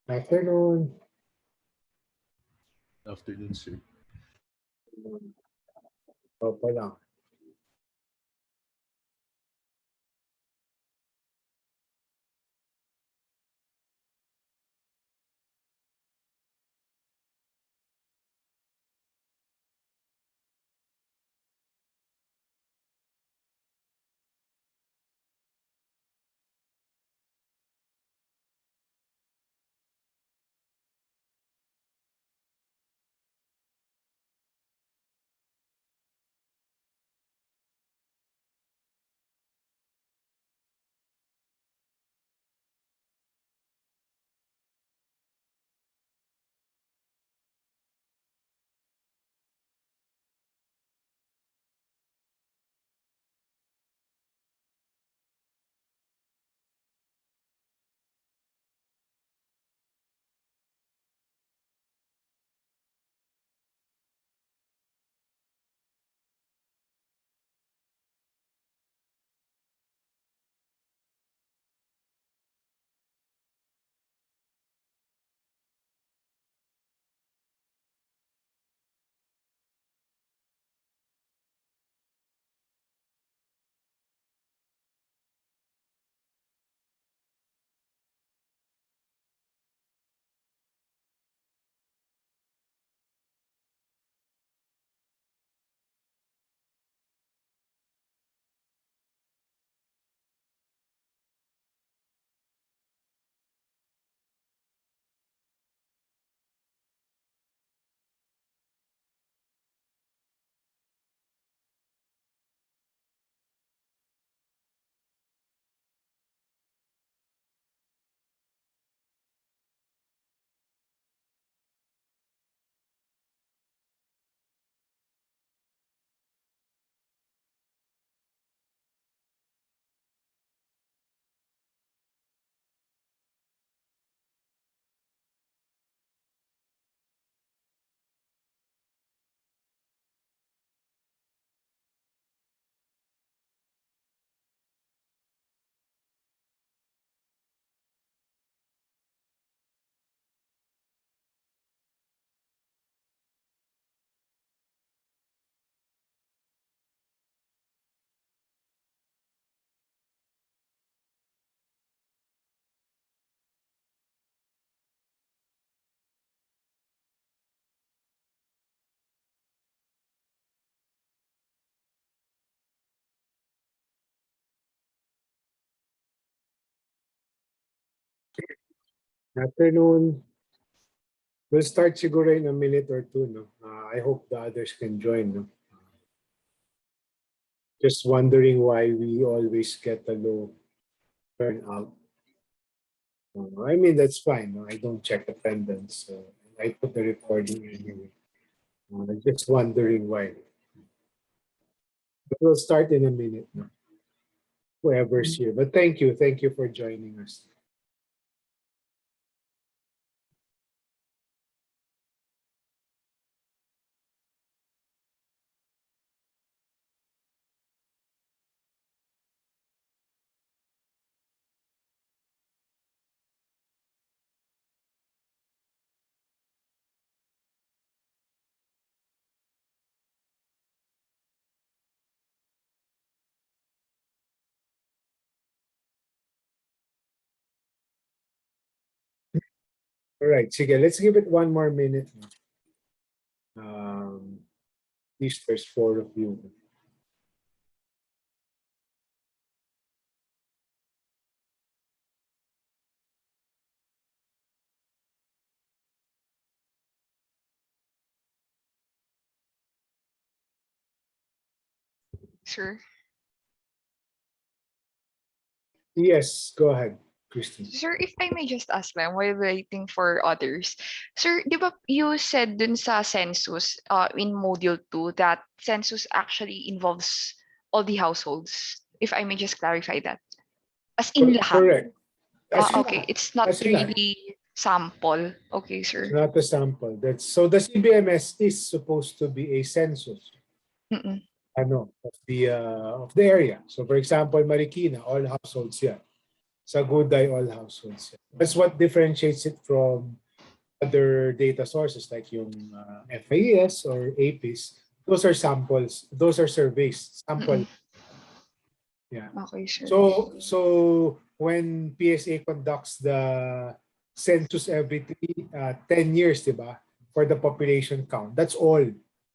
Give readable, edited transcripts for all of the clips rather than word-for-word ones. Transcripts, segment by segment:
Afternoon. Afternoon, sir. Opo lang. Afternoon. We'll start siguro in a minute or two. No? I hope the others can join. No? Just wondering why we always get a low turnout. I mean, that's fine. No? I don't check attendance. I put the recording anyway. Just wondering why. But we'll start in a minute. No? Whoever's here. But thank you. Thank you for joining us. All right. Sige, let's give it one more minute. No? At least there's four of you. Sir. Yes, go ahead, Christine. Sir, if I may just ask lang while waiting for others. Sir, di ba you said dun sa census in module 2 that census actually involves all the households? If I may just clarify that. As in lahat. Correct. Okay, it's not As in lahat. really sample. Okay, It's sir. not a sample. That's so the CBMS is supposed to be a census. Mm-mm. Of the area. So for example, Marikina, all households here. Sa Goodeye all households. That's what differentiates it from other data sources like yung FIES or APIS. Those are samples. Those are surveys. Sample. Mm-mm. Yeah. Okay, sir. So when PSA conducts the census every 10 years, diba? For the population count. That's all.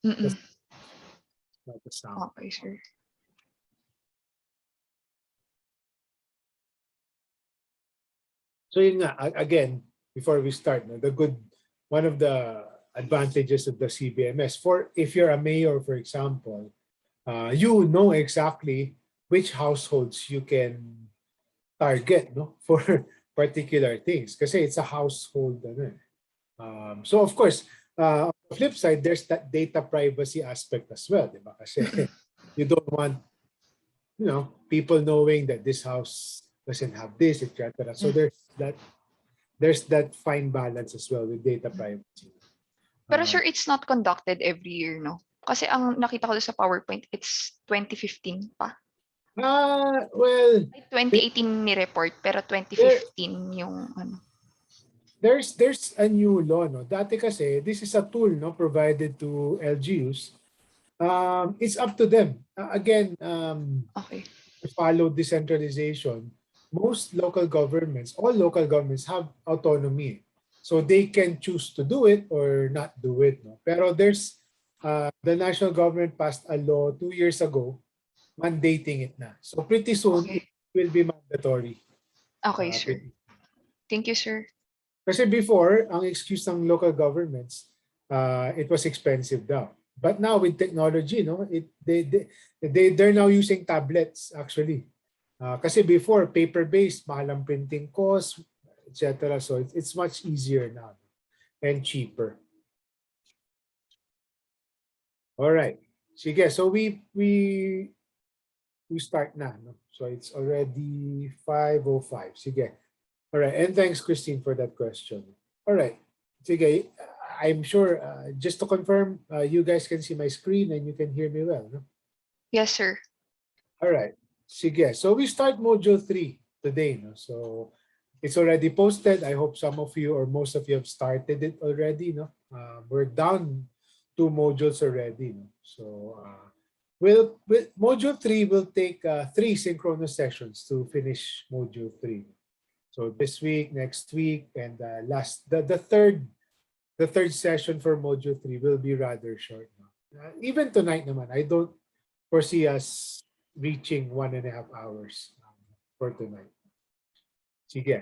Mm-mm. That's not the sample. Okay, sir. So yun nga, again, before we start, no, one of the advantages of the CBMS, for if you're a mayor, for example, you know exactly which households you can target, no, for particular things. Kasi it's a household. Ano, so of course, on the flip side, there's that data privacy aspect as well. Diba? Kasi Mm-mm. you don't want people knowing that this house doesn't have this, etc. So Mm. there's that fine balance as well with data privacy. Pero Uh, sir, it's not conducted every year, no? Kasi ang nakita ko doon sa PowerPoint, it's 2015 pa. well, Ay, 2018 ni-report, pero there, 2015 yung ano. there's a new law, no? Dati kasi, this is a tool, no, provided to LGUs. It's up to them. Again, Okay. to follow decentralization, all local governments have autonomy. So they can choose to do it or not do it. No? Pero the national government passed a law 2 years ago mandating it na. So pretty soon, it Okay. will be mandatory. Okay, sir. Thank you, sir. Kasi before, ang excuse ng local governments, it was expensive daw. But now with technology, no, they're now using tablets actually. Kasi before, paper-based, mahal ang printing cost, etc. So it's much easier now and cheaper. All right. Sige, so we start na. No? So it's already 5:05. Sige. All right. And thanks, Christine, for that question. All right. Sige, I'm sure, just to confirm, you guys can see my screen and you can hear me well. No? Yes, sir. All right. Sige. So we start module 3 today. No? So it's already posted. I hope some of you or most of you have started it already. No? We're down 2 modules already. No? So module 3 will take 3 synchronous sessions to finish module 3. So this week, next week, and the third session for module 3 will be rather short. No? Even tonight naman, I don't foresee us reaching 1.5 hours for tonight. Sige.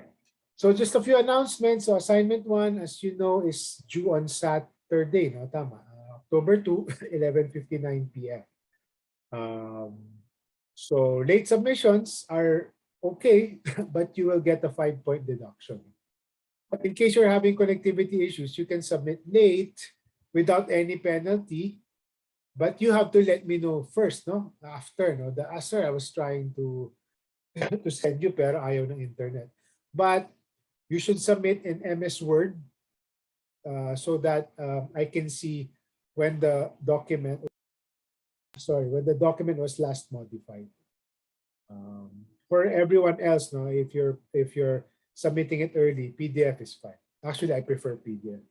So just a few announcements. So assignment 1, as you know, is due on Saturday. No? Tama. October 2, 11:59 p.m. So late submissions are okay, but you will get a 5-point deduction. But in case you're having connectivity issues, you can submit late without any penalty. But you have to let me know first, no? After, no? Sir, I was trying to to send you pero ayaw ng internet. But you should submit in MS Word so that I can see when the document was last modified. For everyone else, no, if you're submitting it early, PDF is fine. Actually, I prefer PDF.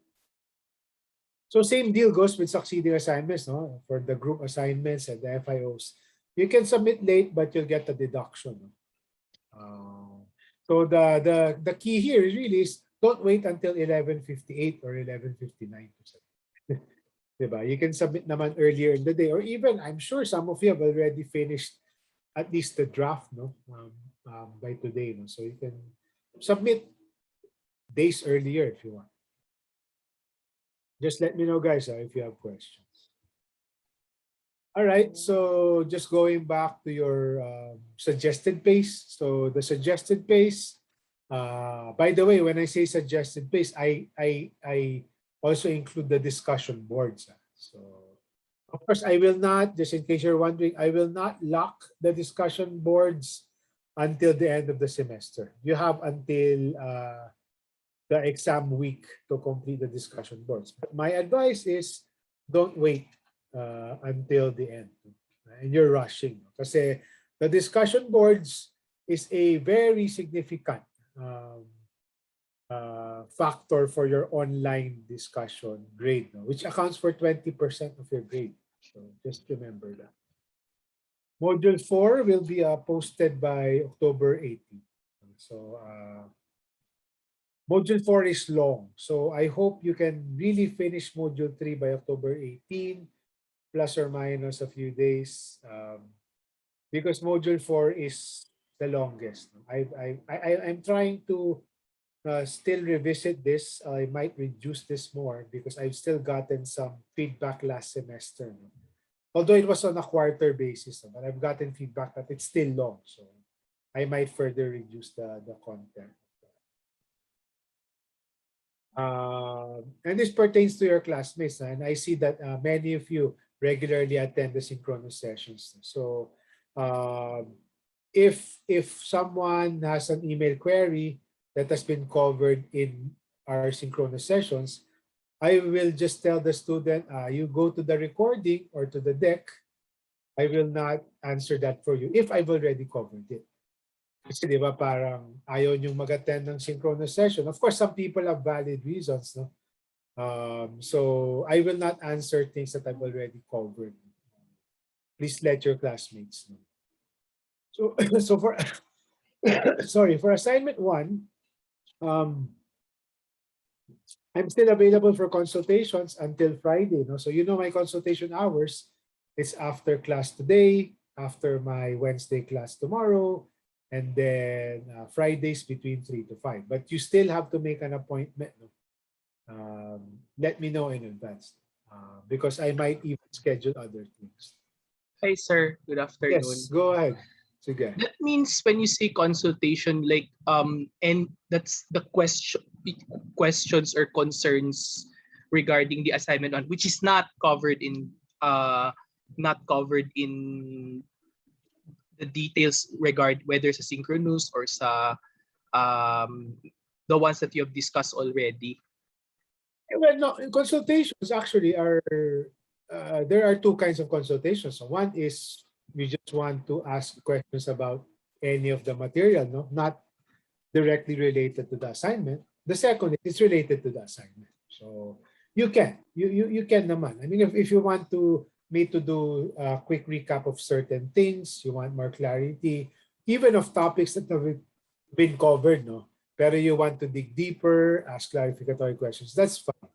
So same deal goes with succeeding assignments, no? For the group assignments and the FIOs. You can submit late, but you'll get a deduction. So the key here really is don't wait until 11:58 or 11:59 to submit. Diba? You can submit naman earlier in the day, or even I'm sure some of you have already finished at least the draft, no, by today, no. So you can submit days earlier if you want. Just let me know, guys, if you have questions. All right, so just going back to your suggested pace. So the suggested pace, by the way, when I say suggested pace, I also include the discussion boards. So of course, I will not, just in case you're wondering, I will not lock the discussion boards until the end of the semester. You have until the exam week to complete the discussion boards. But my advice is don't wait until the end. And you're rushing. Kasi the discussion boards, is a very significant factor for your online discussion grade, no? Which accounts for 20% of your grade. So just remember that. Module 4 will be posted by October 18th. So Module 4 is long. So I hope you can really finish Module 3 by October 18, plus or minus a few days. Because Module 4 is the longest. I'm trying to still revisit this. I might reduce this more because I've still gotten some feedback last semester. Although it was on a quarter basis, but I've gotten feedback that it's still long. So I might further reduce the content. And this pertains to your classmates. And I see that many of you regularly attend the synchronous sessions. So if someone has an email query that has been covered in our synchronous sessions, I will just tell the student, you go to the recording or to the deck. I will not answer that for you if I've already covered it. Kasi di ba parang ayaw niyong mag-attend ng synchronous session. Of course, some people have valid reasons. No? So I will not answer things that I've already covered. Please let your classmates know. So, so for sorry, for assignment 1, I'm still available for consultations until Friday. No? So you know my consultation hours. It's after class today, after my Wednesday class tomorrow, and then Fridays between 3 to 5. But you still have to make an appointment. No? Let me know in advance because I might even schedule other things. Hi, sir. Good afternoon. Yes, go ahead. Sige. That means when you say consultation, like and that's the questions or concerns regarding the assignment one, which is not covered in the details regard whether sa synchronous or sa the ones that you have discussed already. Well, no, consultations actually are, there are 2 kinds of consultations. So one is we just want to ask questions about any of the material, no? Not directly related to the assignment. The second is related to the assignment. So you can naman. I mean, if you want me to do a quick recap of certain things, you want more clarity, even of topics that have been covered, no? Pero you want to dig deeper, ask clarificatory questions, that's fine.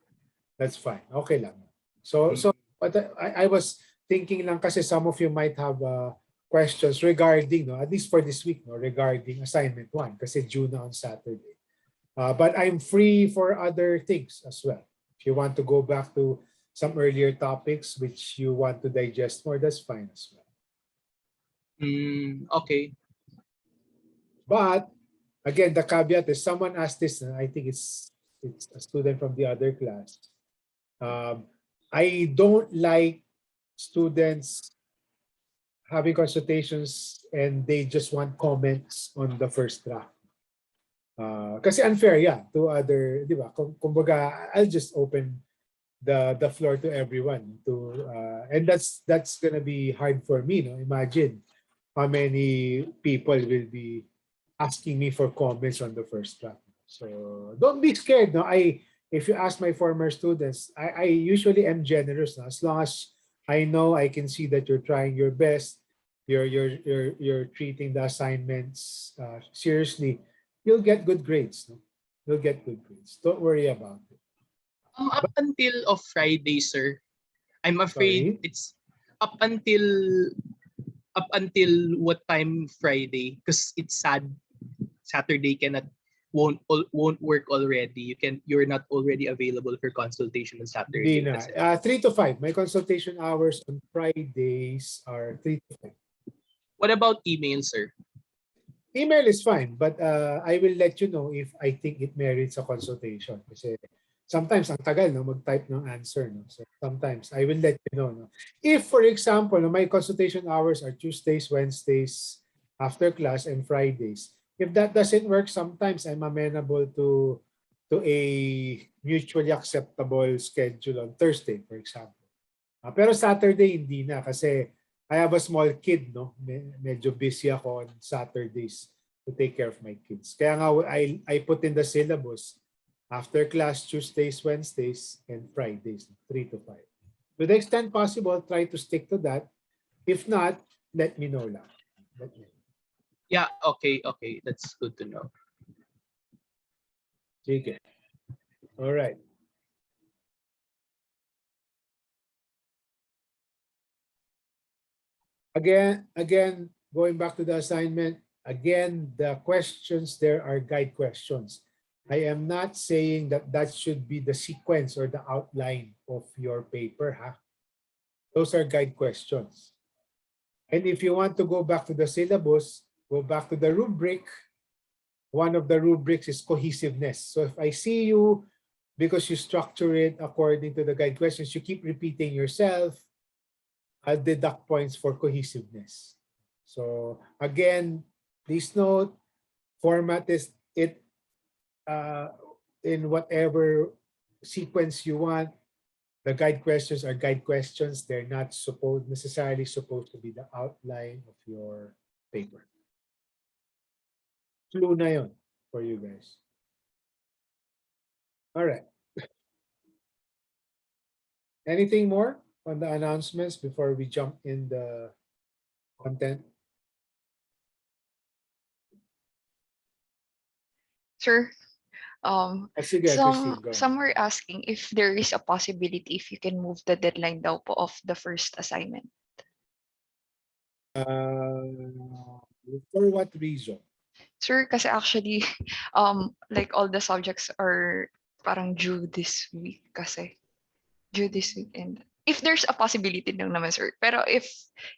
That's fine. Okay lang. So but I was thinking lang kasi some of you might have questions regarding, no, at least for this week, no, regarding assignment 1 kasi due na on Saturday. But I'm free for other things as well. If you want to go back to some earlier topics which you want to digest more, that's fine as well. Okay. But again, the caveat is someone asked this, and I think it's a student from the other class. I don't like students having consultations and they just want comments on the first draft. Kasi unfair to other, di ba? Kumbaga, I'll just open the floor to everyone and that's gonna be hard for me, no? Imagine how many people will be asking me for comments on the first draft. So don't be scared, no? If you ask my former students, I usually am generous, no? As long as I know I can see that you're trying your best, you're treating the assignments seriously, you'll get good grades, no? You'll get good grades. Don't worry about it. Up until of Friday, sir, I'm afraid Sorry? it's up until what time Friday? Because it's sad. Saturday won't work already. You're not already available for consultation on Hindi Saturday. na. 3 to 5. My consultation hours on Fridays are 3 to 5. What about email, sir? Email is fine, but I will let you know if I think it merits a consultation. Kasi sometimes ang tagal, no, mag-type ng answer. No? So sometimes I will let you know. No? If, for example, no, my consultation hours are Tuesdays, Wednesdays, after class, and Fridays. If that doesn't work, sometimes I'm amenable to a mutually acceptable schedule on Thursday, for example. Pero Saturday, hindi na kasi I have a small kid, no? Medyo busy ako on Saturdays to take care of my kids. Kaya nga I put in the syllabus after class Tuesdays, Wednesdays, and Fridays, 3 to 5. To the extent possible, try to stick to that. If not, let me know lang. Let me know. Yeah, okay, okay. That's good to know. Sige. All right. Again, going back to the assignment, again, the questions there are guide questions. I am not saying that that should be the sequence or the outline of your paper. Those are guide questions. And if you want to go back to the syllabus, go back to the rubric. One of the rubrics is cohesiveness. So if I see you, because you structure it according to the guide questions, you keep repeating yourself, I'll deduct points for cohesiveness. So again, please note, format is it in whatever sequence you want. The guide questions are guide questions. They're not necessarily supposed to be the outline of your paper. Clue na yun for you guys. All right. Anything more on the announcements before we jump in the content? Sir, Sige, Christine, go. some were asking if there is a possibility if you can move the deadline daw po of the first assignment. For what reason? Sir, kasi actually, like all the subjects are parang due this week kasi. Due this week. And if there's a possibility lang naman, sir. Pero if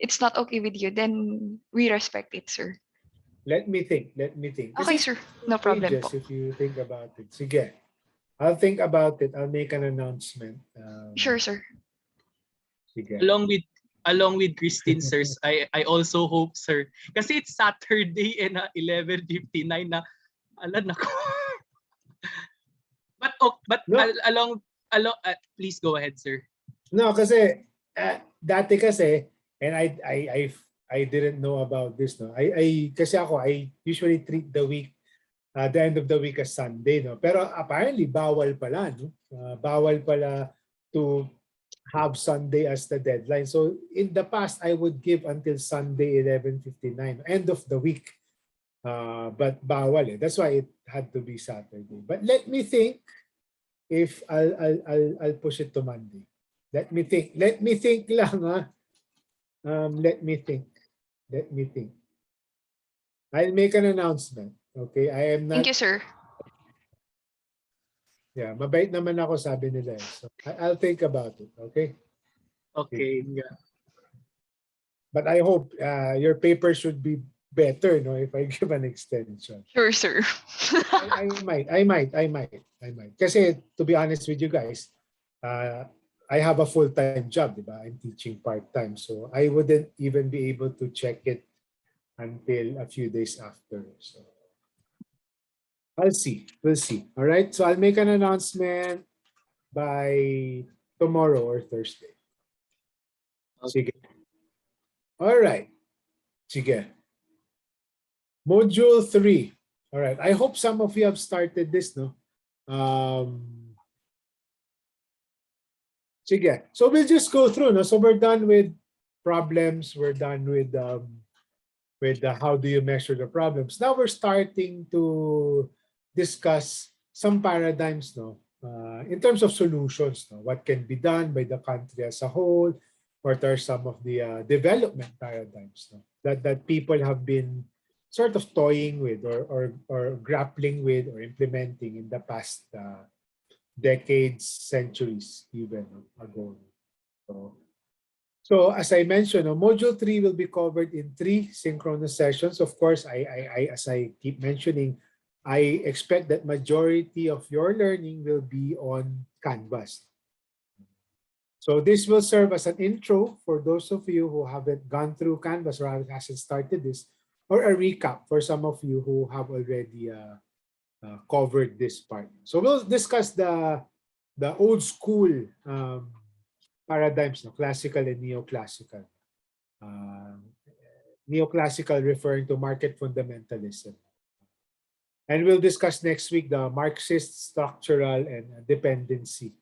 it's not okay with you, then we respect it, sir. Let me think. Okay, sir. No problem po. If you think about it. Sige. I'll think about it. I'll make an announcement. Sure, sir. Sige. Along with Christine, sirs, I also hope, sir. Kasi it's Saturday and 11:59 na, alam nako. But No. along please go ahead, sir. No, kasi dati kasi, and I didn't know about this, no. Kasi I usually treat the week, the end of the week as Sunday, no. Pero apparently bawal pala, no. Bawal pala to have Sunday as the deadline. So in the past, I would give until Sunday 11:59, end of the week. But bawal eh. That's why it had to be Saturday. But let me think if I'll push it to Monday. Let me think. Let me think lang ha. Let me think. I'll make an announcement. Okay, I am not. Thank you, sir. Yeah, mabait naman ako, sabi nila. So I'll think about it. Okay. Okay. Yeah. But I hope your paper should be better, no? If I give an extension. Sure, sir. I might. Kasi to be honest with you guys, I have a full-time job, diba? I'm teaching part-time, so I wouldn't even be able to check it until a few days after. So I'll see. We'll see. All right. So I'll make an announcement by tomorrow or Thursday. Sige. All right. Sige. Module 3. All right. I hope some of you have started this, no? Sige. So we'll just go through, no? So we're done with problems. We're done with how do you measure the problems. Now we're starting to discuss some paradigms, no? In terms of solutions, no? What can be done by the country as a whole? What are some of the development paradigms, no? that people have been sort of toying with or grappling with or implementing in the past decades, centuries even ago. So as I mentioned, Module 3 will be covered in 3 synchronous sessions. Of course, as I keep mentioning, I expect that majority of your learning will be on Canvas. So this will serve as an intro for those of you who haven't gone through Canvas or hasn't started this, or a recap for some of you who have already covered this part. So we'll discuss the old school paradigms, no? Classical and neoclassical. Neoclassical referring to market fundamentalism. And we'll discuss next week the Marxist structural and dependency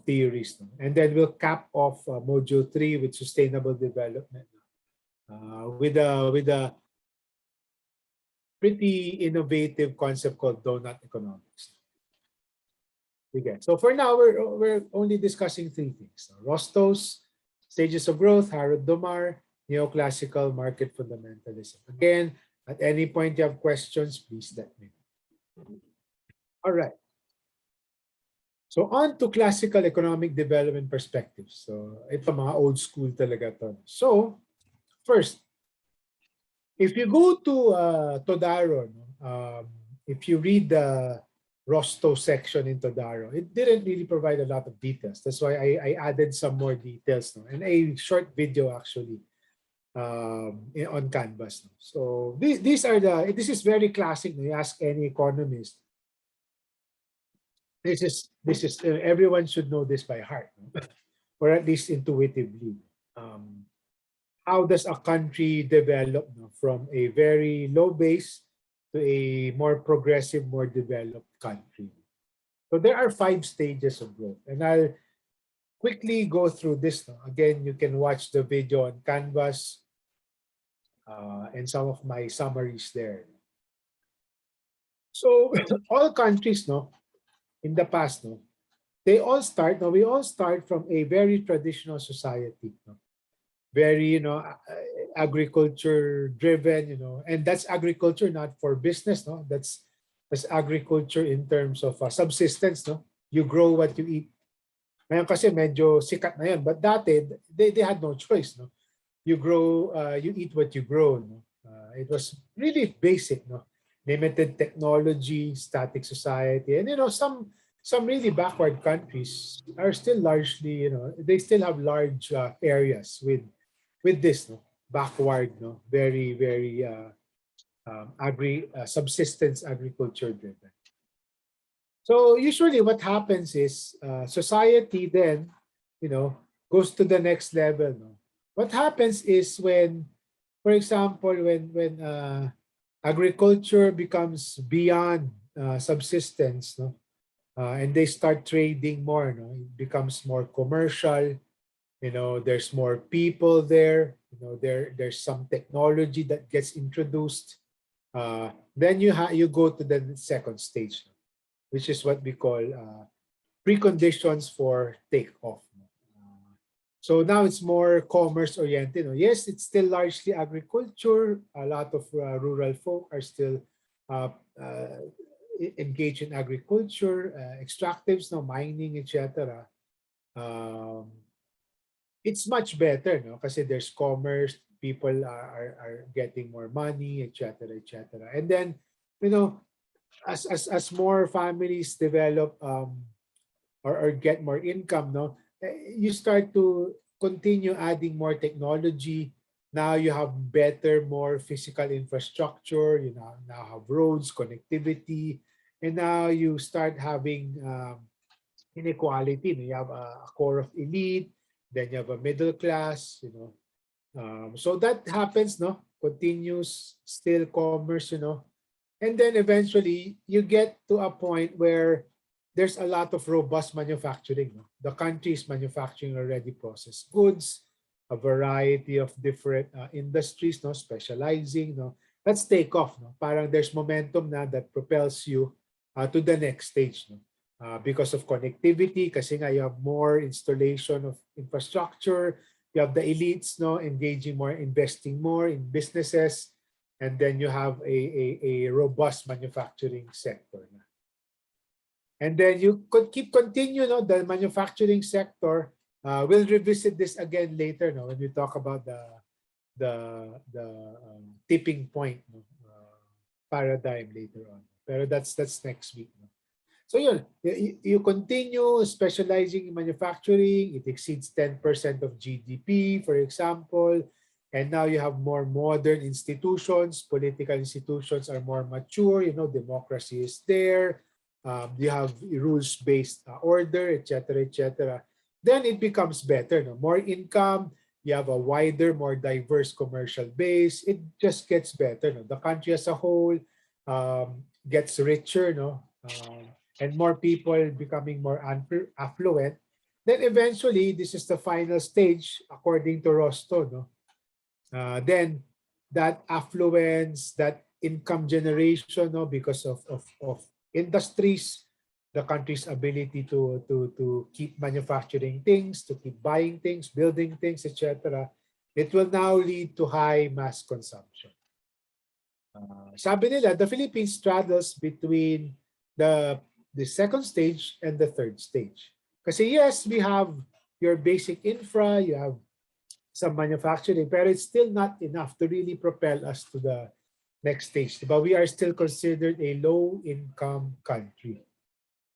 theories. No? And then we'll cap off module 3 with sustainable development with a pretty innovative concept called donut economics. Okay. So for now, we're only discussing 3 things. Rostos, stages of growth, Harold Domar, neoclassical market fundamentalism. Again, at any point you have questions, please let me know. All right. So on to classical economic development perspectives. So ito mga old school talaga to. So first, if you go to Todaro, if you read the Rosto section in Todaro, it didn't really provide a lot of details. That's why I added some more details, no? And a short video actually on Canvas. No? So this is very classic. No? You ask any economist. This is everyone should know this by heart, no? Or at least intuitively. How does a country develop, no? From a very low base to a more progressive, more developed country? So there are 5 stages of growth, and I'll quickly go through this. No? Again, you can watch the video on Canvas and some of my summaries there. So all countries, no, in the past, no, we all start from a very traditional society, no? Very, agriculture driven, and that's agriculture not for business, no, that's agriculture in terms of subsistence, no, you grow what you eat. Ngayon kasi medyo sikat na yan, but dati they had no choice, no, you grow, you eat what you grow, no. It was really basic, no, limited technology, static society, and some really backward countries are still largely, they still have large areas with this, no, backward, no, very subsistence agriculture driven. So usually what happens is society then, goes to the next level, no. What happens is when, for example, when agriculture becomes beyond subsistence, no, and they start trading more, no, it becomes more commercial. There's more people there. There's some technology that gets introduced. Then you go to the second stage, which is what we call preconditions for takeoff. So now it's more commerce oriented. Yes, it's still largely agriculture. A lot of rural folk are still engaged in agriculture, extractives, mining, etc. It's much better, no? Kasi there's commerce, people are getting more money, etc., etc. And then, as more families develop or get more income, no, you start to continue adding more technology. Now you have better, more physical infrastructure. You now have roads, connectivity, and now you start having inequality. You have a core of elite, then you have a middle class. So that happens, no? Continues still commerce, and then eventually you get to a point where there's a lot of robust manufacturing. No? The country is manufacturing already processed goods, a variety of different industries, no, specializing. No, let's take off. No, parang there's momentum na that propels you to the next stage. No, because of connectivity, kasi nga you have more installation of infrastructure. You have the elites, no, engaging more, investing more in businesses, and then you have a robust manufacturing sector. And then you could continue, no, the manufacturing sector. We'll revisit this again later, no, when we talk about the tipping point, no, paradigm later on. Pero that's next week. No? So you continue specializing in manufacturing. It exceeds 10% of GDP, for example. And now you have more modern institutions. Political institutions are more mature. Democracy is there. You have rules-based order, etc., etc. Then it becomes better. No? More income. You have a wider, more diverse commercial base. It just gets better. No? The country as a whole gets richer, no, and more people becoming more affluent, then eventually this is the final stage according to Rosto, no. Then that affluence, that income generation, no, because of industries, the country's ability to keep manufacturing things, to keep buying things, building things, etc. It will now lead to high mass consumption. Sabi nila, the Philippines straddles between the second stage and the third stage. Kasi yes, we have your basic infra, you have some manufacturing, but it's still not enough to really propel us to the next stage. But we are still considered a low-income country.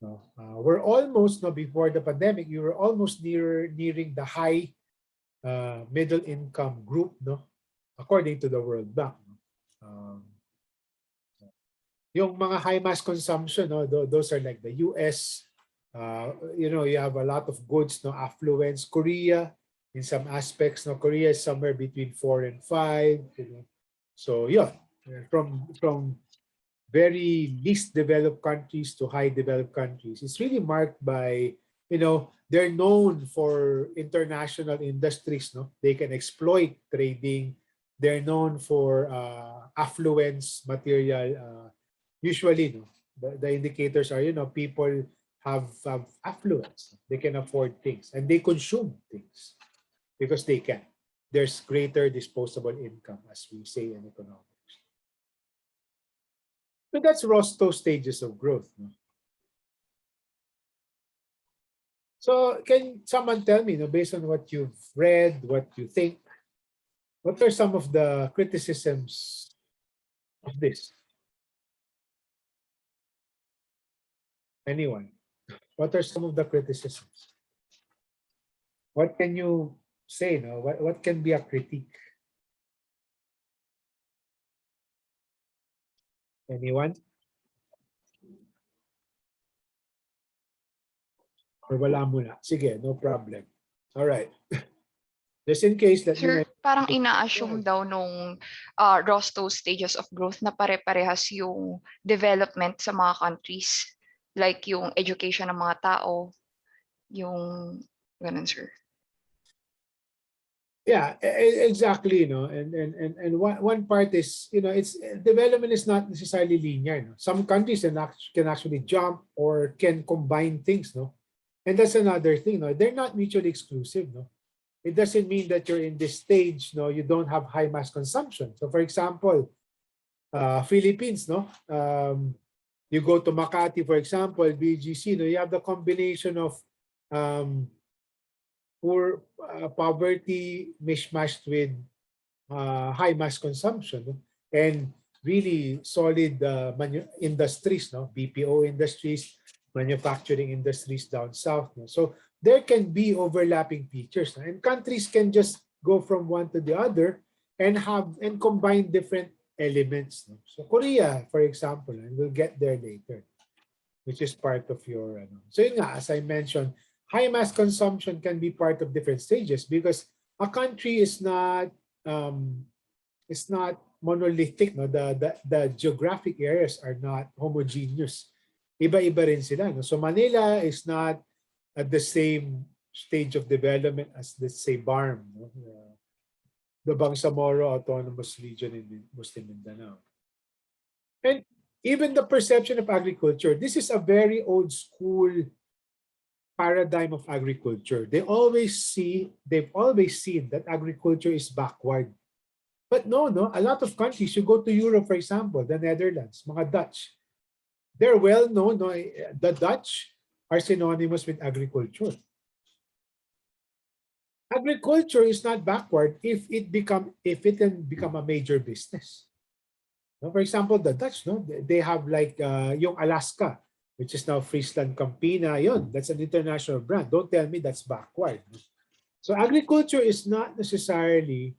No? We're almost, no, before the pandemic, we were almost nearing the high middle income group, no, according to the World Bank. Yung mga high mass consumption, no, those are like the US. You know, you have a lot of goods, no, affluence. Korea, in some aspects, no, Korea is somewhere between 4 and 5. You know. So yeah, from very least developed countries to high developed countries, it's really marked by, you know, they're known for international industries, no? They can exploit trading. They're known for affluence material. Usually, no, the indicators are, you know, people have affluence. They can afford things and they consume things because they can. There's greater disposable income, as we say in economics. So that's Rosto's stages of growth. No? So can someone tell me, based on what you've read, what you think, what are some of the criticisms of this? Anyone? What are some of the criticisms? What can you say? No? What can be a critique? Anyone? Or wala muna? Sige, no problem. All right. Just in case, let me Sir, know. parang ina-assume daw nung Rosto stages of growth na pare-parehas yung development sa mga countries. Like yung education ng mga tao, yung ganun, sir. Yeah, exactly. No, and one part is, you know, it's development is not necessarily linear. No? Some countries can actually jump or can combine things. No, and that's another thing. No, they're not mutually exclusive. No, it doesn't mean that you're in this stage. No, you don't have high mass consumption. So, for example, Philippines. No, you go to Makati, for example, BGC. No, you have the combination of poor poverty mishmashed with high mass consumption, no? And really solid industries, no, BPO industries, manufacturing industries down south. No? So there can be overlapping features, no? And countries can just go from one to the other and combine different elements. No? So Korea, for example, and we'll get there later, which is part of your. So yun nga, as I mentioned, high mass consumption can be part of different stages because a country is not monolithic. No? The geographic areas are not homogeneous. Iba-iba rin sila. No? So Manila is not at the same stage of development as, let's say, BARM, no? The Bangsamoro Autonomous Region in Muslim Mindanao. And even the perception of agriculture, this is a very old school paradigm of agriculture. They've always seen that agriculture is backward. But no, a lot of countries, you go to Europe, for example, the Netherlands, mga Dutch, they're well known. No? The Dutch are synonymous with agriculture. Agriculture is not backward if it can become a major business. No? For example, the Dutch, no, they have like yung Alaska, which is now Friesland Campina. Yun, that's an international brand. Don't tell me that's backward. So agriculture is not necessarily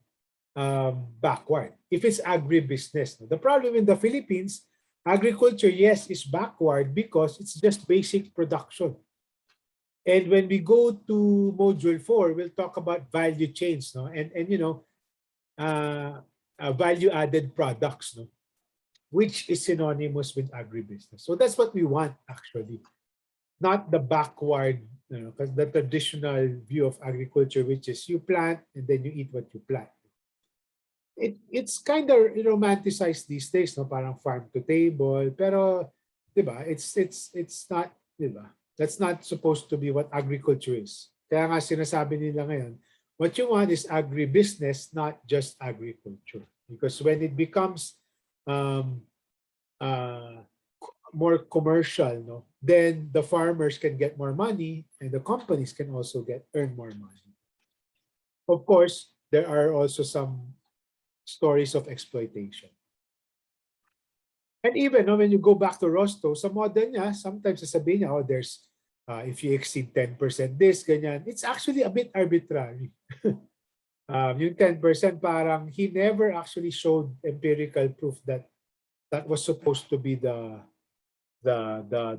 backward if it's agribusiness. The problem in the Philippines, agriculture, yes, is backward because it's just basic production. And when we go to module 4, we'll talk about value chains, no, and you know, value added products, no. which is synonymous with agribusiness. So that's what we want actually, not the backward, because the traditional view of agriculture, which is you plant and then you eat what you plant. It's kind of romanticized these days, no? Parang farm to table, pero, diba? It's not, diba? That's not supposed to be what agriculture is. Kaya nga sinasabi nila ngayon, what you want is agribusiness, not just agriculture. Because when it becomes um, more commercial, no, then the farmers can get more money and the companies can also earn more money. Of course, there are also some stories of exploitation. And even when you go back to Rosto, sa model niya, sometimes sasabihin niya, oh, there's, if you exceed 10% this, ganyan. It's actually a bit arbitrary. Yung 10% parang he never actually showed empirical proof that that was supposed to be the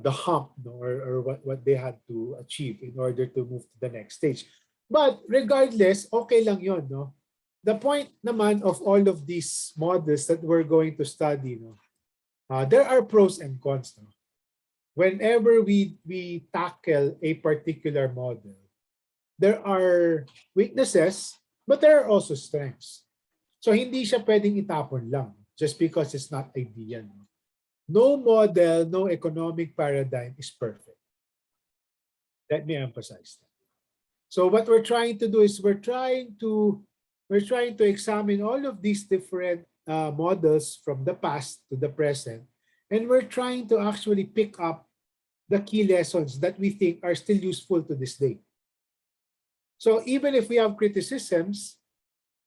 hump, no, or what they had to achieve in order to move to the next stage. But regardless, okay lang yon, no? The point naman of all of these models that we're going to study, no, there are pros and cons. No? Whenever we tackle a particular model, there are weaknesses, but there are also strengths. So hindi siya pwedeng itapon lang just because it's not ideal. No? No model, no economic paradigm is perfect. Let me emphasize that. So what we're trying to do is we're trying to examine all of these different models from the past to the present, and we're trying to actually pick up the key lessons that we think are still useful to this day. So even if we have criticisms,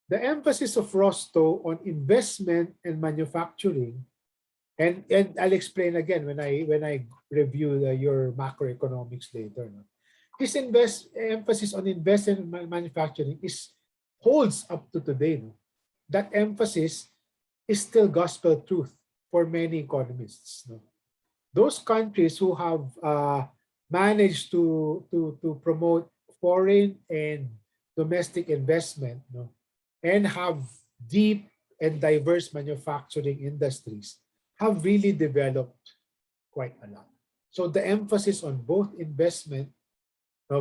the emphasis of Rosto on investment and manufacturing, and I'll explain again when I review your macroeconomics later. No? His emphasis on investment and manufacturing holds up to today. No? That emphasis is still gospel truth for many economists. No? Those countries who have managed to promote foreign and domestic investment, no, and have deep and diverse manufacturing industries have really developed quite a lot. So the emphasis on both investment,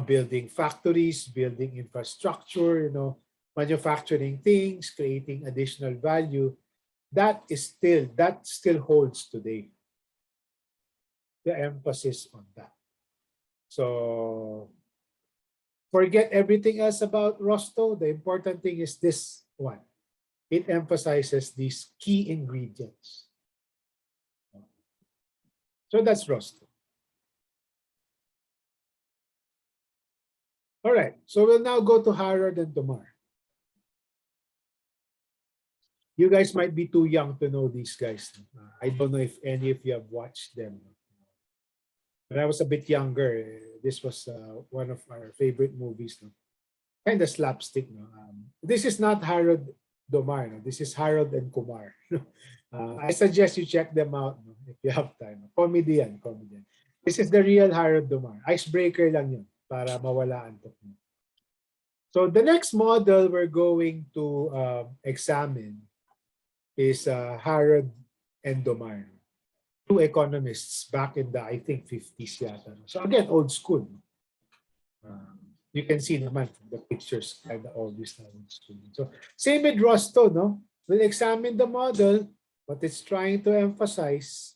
building factories, building infrastructure, manufacturing things, creating additional value, that still holds today. The emphasis on that. So forget everything else about Rosto. The important thing is this one. It emphasizes these key ingredients. So that's Rosto. All right, so we'll now go to Harrod and Tomar. You guys might be too young to know these guys. I don't know if any of you have watched them. When I was a bit younger, this was one of our favorite movies. No? Kind of slapstick. No? This is not Harold Domar. No? This is Harold and Kumar. I suggest you check them out no? if you have time. Comedian. This is the real Harold Domar. Icebreaker lang yun para mawala ang tok. So the next model we're going to examine is Harold and Domar. Two economists back in the, I think, 50s yata. So again, old school. You can see naman from the pictures, kind of always old school. So same with Rosto, no? We'll examine the model, what it's trying to emphasize,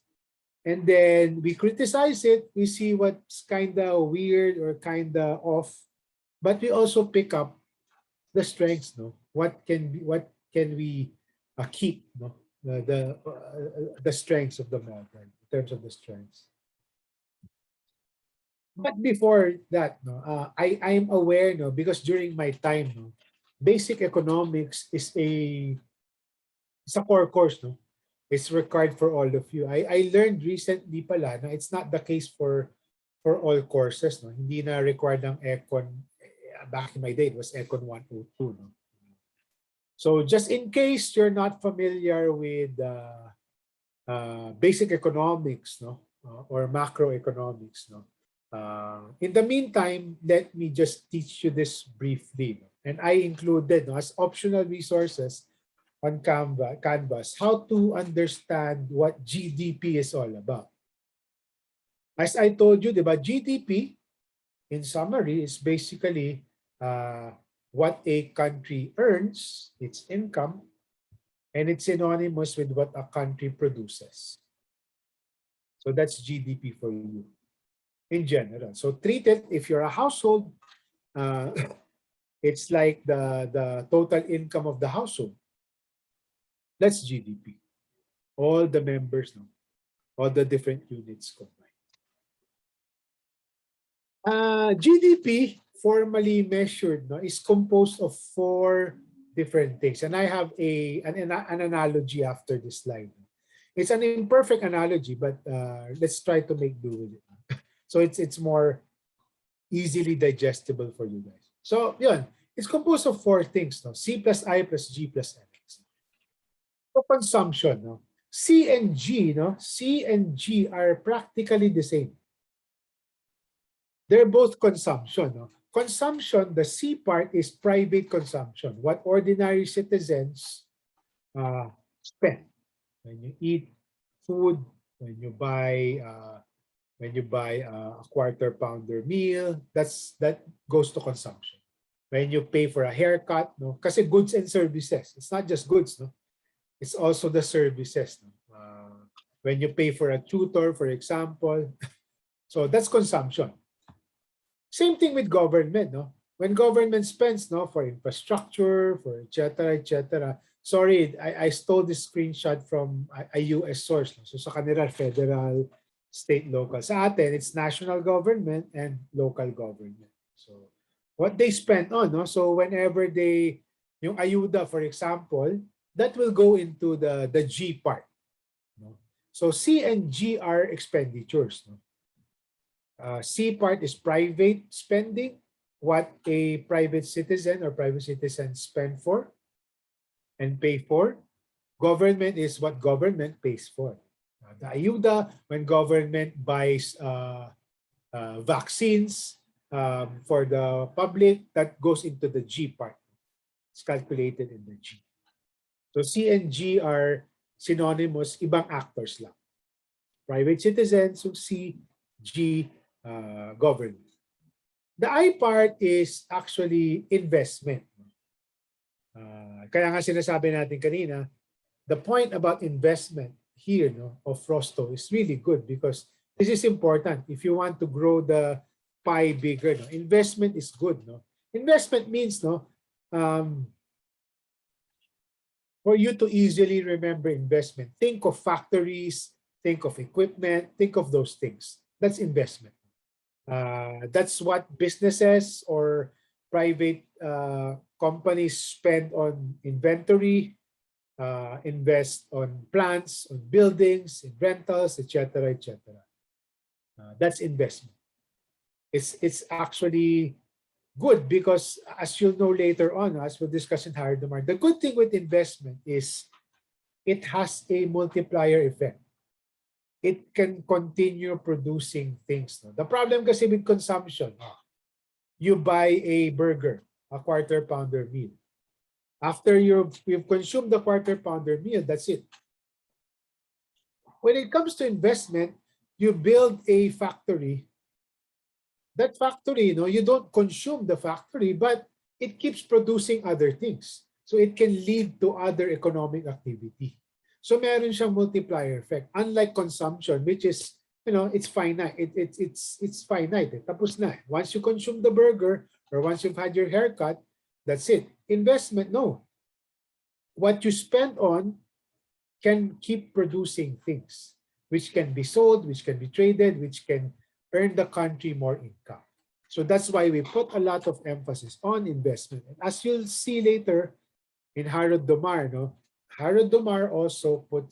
and then we criticize it. We see what's kind of weird or kind of off, but we also pick up the strengths, no? What can we keep, no? The strengths of the model in terms of the strengths. But before that, no, I'm aware, no, because during my time, no, basic economics is a core course, no. It's required for all of you. I learned recently pala na it's not the case for all courses, no. Hindi na required ng Econ. Back in my day, it was Econ 102, no. So just in case you're not familiar with basic economics, no, or macroeconomics, no. In the meantime, let me just teach you this briefly. No? And I included, no, as optional resources on Canvas how to understand what GDP is all about. As I told you, diba, GDP, in summary, is basically what a country earns, its income, and it's synonymous with what a country produces. So that's GDP for you in general. So treat it, if you're a household, it's like the total income of the household. That's GDP. All the members, no? All the different units combined. GDP, formally measured, no, is composed of 4 different things. And I have an analogy after this slide. It's an imperfect analogy, but let's try to make do with it. So it's more easily digestible for you guys. So yun, it's composed of 4 things, no? C plus I plus G plus X. So consumption, no? C and G, no? C and G are practically the same. They're both consumption, no? Consumption, the C part is private consumption, what ordinary citizens spend. When you eat food, when you buy a quarter pounder meal, that goes to consumption. When you pay for a haircut, no, kasi goods and services. It's not just goods, no. It's also the services, no. When you pay for a tutor, for example, so that's consumption. Same thing with government, no. When government spends, no, for infrastructure, for etc. Sorry, I stole this screenshot from a US source. No? So sa kanila, federal, state, local. Sa atin, it's national government and local government. So what they spend on, no? So whenever yung ayuda, for example, that will go into the G part. No? So C and G are expenditures. No? C part is private spending, what a private citizen or private citizens spend for and pay for. Government is what government pays for. The ayuda, when government buys vaccines for the public, that goes into the G part. It's calculated in the G. So C and G are synonymous, ibang actors lang. Private citizens, so C, G, government. The I part is actually investment. Kaya nga sinasabi natin kanina, the point about investment here, no, of Frosto is really good because this is important. If you want to grow the pie bigger, no, investment is good. No? Investment means, no, for you to easily remember investment, think of factories, think of equipment, think of those things. That's investment. That's what businesses or private companies spend on inventory, invest on plants, on buildings, in rentals, etc., etc. That's investment. It's actually good because, as you'll know later on, as we'll discuss in higher demand, the good thing with investment is it has a multiplier effect. It can continue producing things. No? The problem kasi with consumption, you buy a burger, a quarter pounder meal. After you've consumed the quarter pounder meal, that's it. When it comes to investment, you build a factory. That factory, you don't consume the factory, but it keeps producing other things. So it can lead to other economic activity. So meron siyang multiplier effect. Unlike consumption, which is, it's finite. It's finite. Tapos na. Once you consume the burger or once you've had your haircut, that's it. Investment, no. What you spend on can keep producing things, which can be sold, which can be traded, which can earn the country more income. So that's why we put a lot of emphasis on investment. And as you'll see later in Harold Domar, Harold Domar also put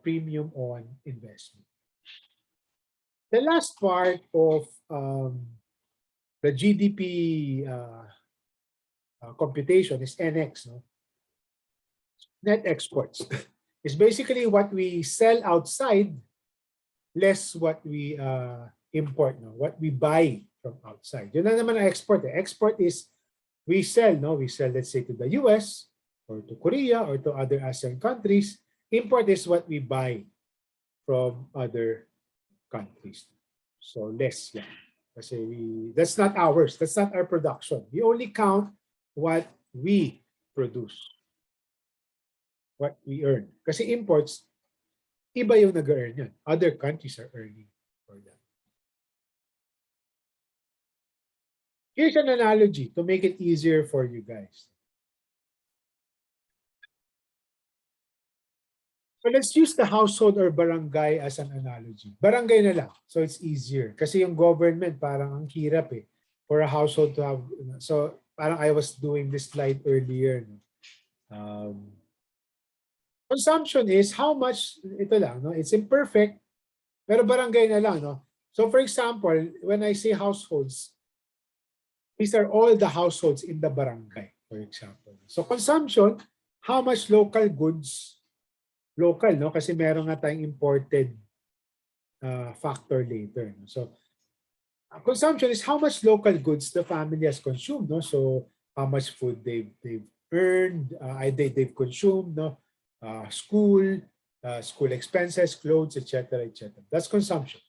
premium on investment. The last part of the GDP computation is NX, net exports. It's basically what we sell outside less what we import, what we buy from outside. Yun na naman ang export. Export is we sell, let's say to the US, or to Korea or to other ASEAN countries. Import is what we buy from other countries. So less, yeah. Kasi that's not ours. That's not our production. We only count what we produce, what we earn. Kasi imports, iba yung nag-earn yan. Other countries are earning for that. Here's an analogy to make it easier for you guys. So let's use the household or barangay as an analogy. Barangay na lang. So it's easier. Kasi yung government parang ang hirap eh. For a household to have. So parang I was doing this slide earlier. Consumption is how much, ito lang, no? It's imperfect, pero barangay na lang. No? So for example, when I say households, these are all the households in the barangay, for example. So consumption, how much local goods, local, no? Kasi meron nga tayong imported factor later. No? So consumption is how much local goods the family has consumed. No? So how much food they've earned, they've consumed, no? School, school expenses, clothes, etc., etc. That's consumption.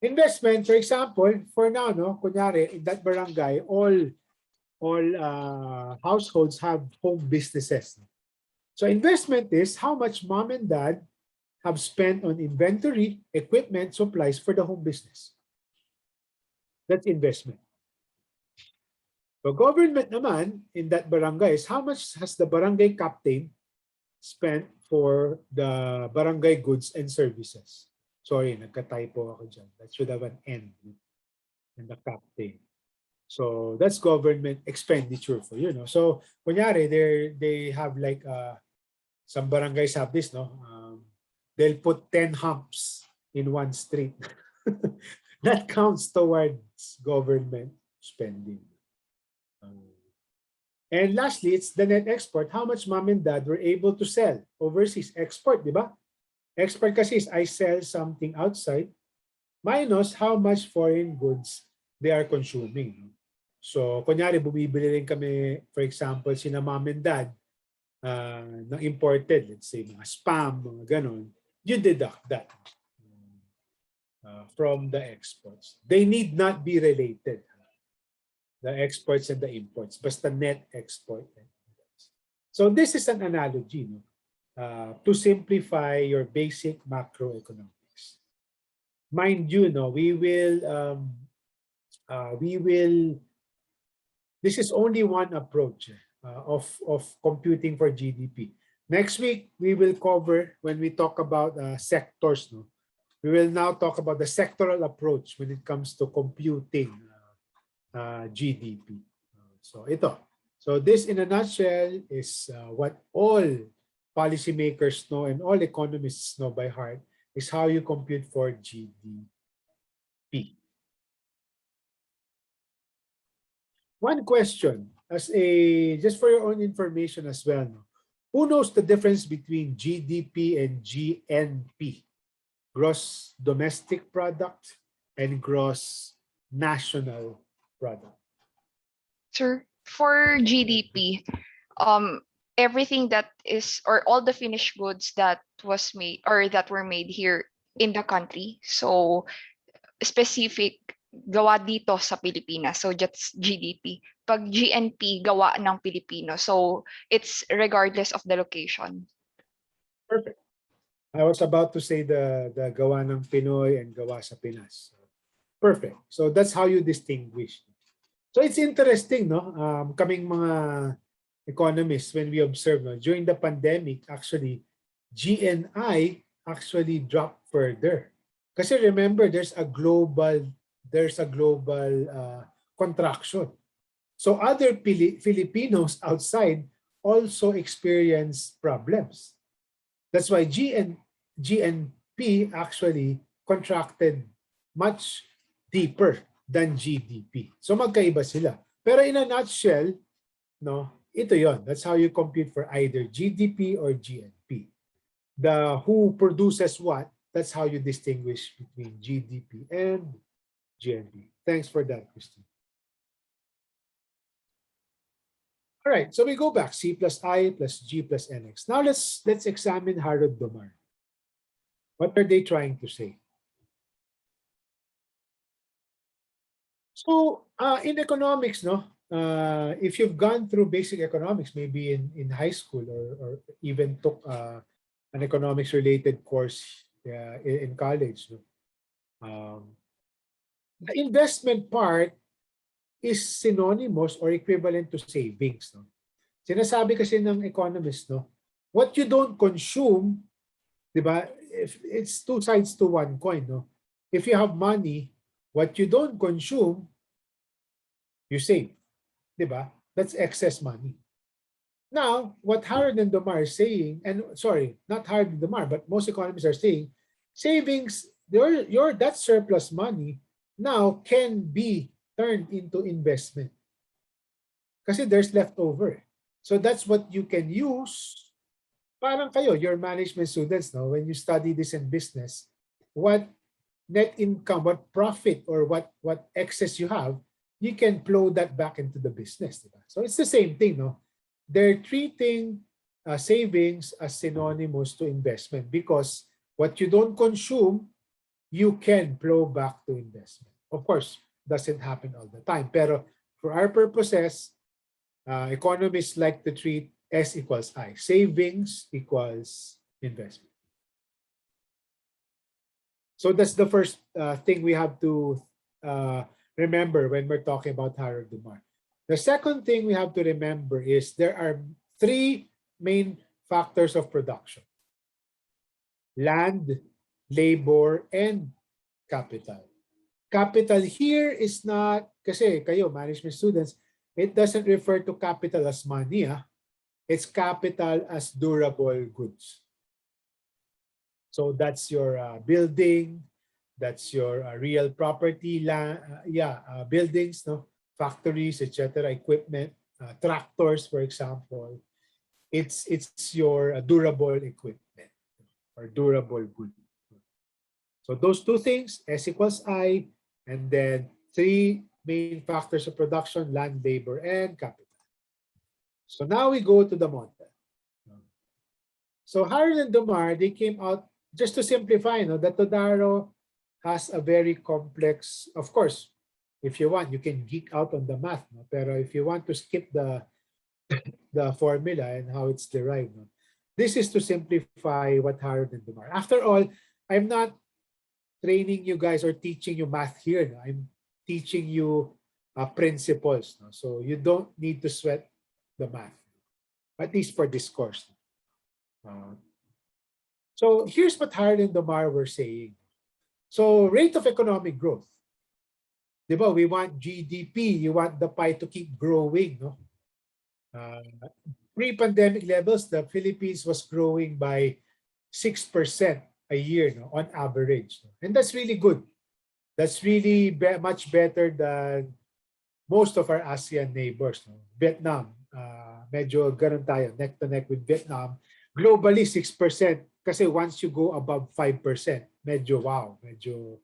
Investment, for example, for now, no, kunyari, in that barangay, all households have home businesses. So investment is how much mom and dad have spent on inventory, equipment, supplies for the home business. That's investment. The government naman in that barangay is how much has the barangay captain spent for the barangay goods and services. Sorry, nagka-typo ako dyan. That should have an N in the captain. So that's government expenditure for you, no? So kunyari, they have like some barangays have this, no? They'll put 10 humps in one street. That counts towards government spending. And lastly, it's the net export. How much mom and dad were able to sell overseas. Export, di ba? Export kasi is I sell something outside minus how much foreign goods they are consuming. So, kunyari, bumibili rin kami, for example, sina mom and dad ng imported, let's say, mga spam, mga ganon, you deduct that from the exports. They need not be related. The exports and the imports, basta net export. So this is an analogy, no? To simplify your basic macroeconomics. Mind you, no, we will, this is only one approach of computing for GDP. Next week, we will cover, when we talk about sectors, no, we will now talk about the sectoral approach when it comes to computing GDP. So ito. So this in a nutshell is what all policymakers know and all economists know by heart is how you compute for GDP. One question, just for your own information as well. No? Who knows the difference between GDP and GNP? Gross domestic product and gross national product. Sir, for GDP, everything that is, or all the finished goods that was made or that were made here in the country, so specific, gawa dito sa Pilipinas, so that's GDP. Pag GNP, gawa ng Pilipino, so it's regardless of the location. Perfect. I was about to say the gawa ng Pinoy and gawa sa Pinas. Perfect. So that's how you distinguish. So it's interesting, no? Kaming mga economists, when we observe, no, during the pandemic, actually, GNI actually dropped further. Kasi remember, there's a global contraction. So other Filipinos outside also experience problems. That's why GNP actually contracted much deeper than GDP. So magkaiba sila. Pero in a nutshell, no, ito yon. That's how you compute for either GDP or GNP. The who produces what, that's how you distinguish between GDP and GNP. Thanks for that, Christine. All right, so we go back, C plus I plus G plus NX. Now let's examine Harold Domar. What are they trying to say? So in economics, no, if you've gone through basic economics, maybe in high school or even took an economics related course in college, no? The investment part is synonymous or equivalent to savings. No? Sinasabi kasi ng economist, no, what you don't consume, di ba, if it's two sides to one coin. No? If you have money, what you don't consume, you save. Di ba? That's excess money. Now, what Harold and Domar is saying, and sorry, not Harold and Domar, but most economists are saying, savings, that surplus money now can be turned into investment. Kasi there's leftover. So that's what you can use. Parang kayo, your management students, no, when you study this in business, what net income, what profit, or what excess you have, you can flow that back into the business. Diba? So it's the same thing. No? They're treating savings as synonymous to investment because what you don't consume, you can flow back to investment. Of course, doesn't happen all the time. Pero for our purposes, economists like to treat S equals I. Savings equals investment. So that's the first thing we have to remember when we're talking about Harold Domar. The second thing we have to remember is there are three main factors of production: land, labor, and capital. Capital here is not, kasi kayo, management students, it doesn't refer to capital as money. It's capital as durable goods. So that's your building, that's your real property, buildings, no, factories, etc., equipment, tractors, for example. It's your durable equipment or durable good. So those two things, S equals I, and then three main factors of production: land, labor, and capital. So now we go to the model. So Harold and Domar, they came out, just to simplify, that Todaro has a very complex, of course, if you want, you can geek out on the math. No? Pero if you want to skip the formula and how it's derived, no? This is to simplify what Harold and Domar. After all, I'm not training you guys or teaching you math here. No? I'm teaching you principles. No? So you don't need to sweat the math, at least for this course. So here's what Harold and Domar were saying. So rate of economic growth. Diba? We want GDP. You want the pie to keep growing. No? Pre-pandemic levels, the Philippines was growing by 6% a year, no, on average. No? And that's really good. That's really much better than most of our ASEAN neighbors. No? Vietnam, medyo ganun tayo, neck to neck with Vietnam. Globally, 6%. Kasi once you go above 5%, medyo wow, medyo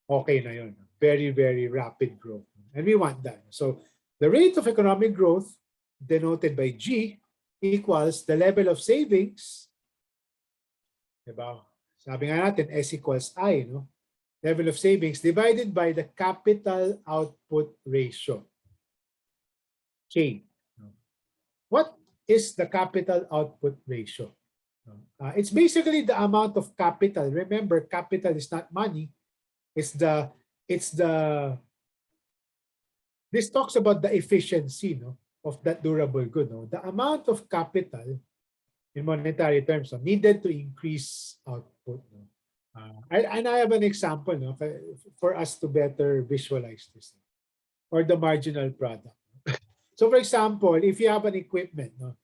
okay na yun. Very, very rapid growth. And we want that. So the rate of economic growth, denoted by G, equals the level of savings. Diba? Sabi nga natin, S equals I, no? Level of savings divided by the capital output ratio. K. What is the capital output ratio? It's basically the amount of capital. Remember, capital is not money. This talks about the efficiency, no, of that durable good. No? The amount of capital in monetary terms, no, needed to increase output. No? And I have an example, no, for us to better visualize this, no? Or the marginal product. So for example, if you have an equipment, no,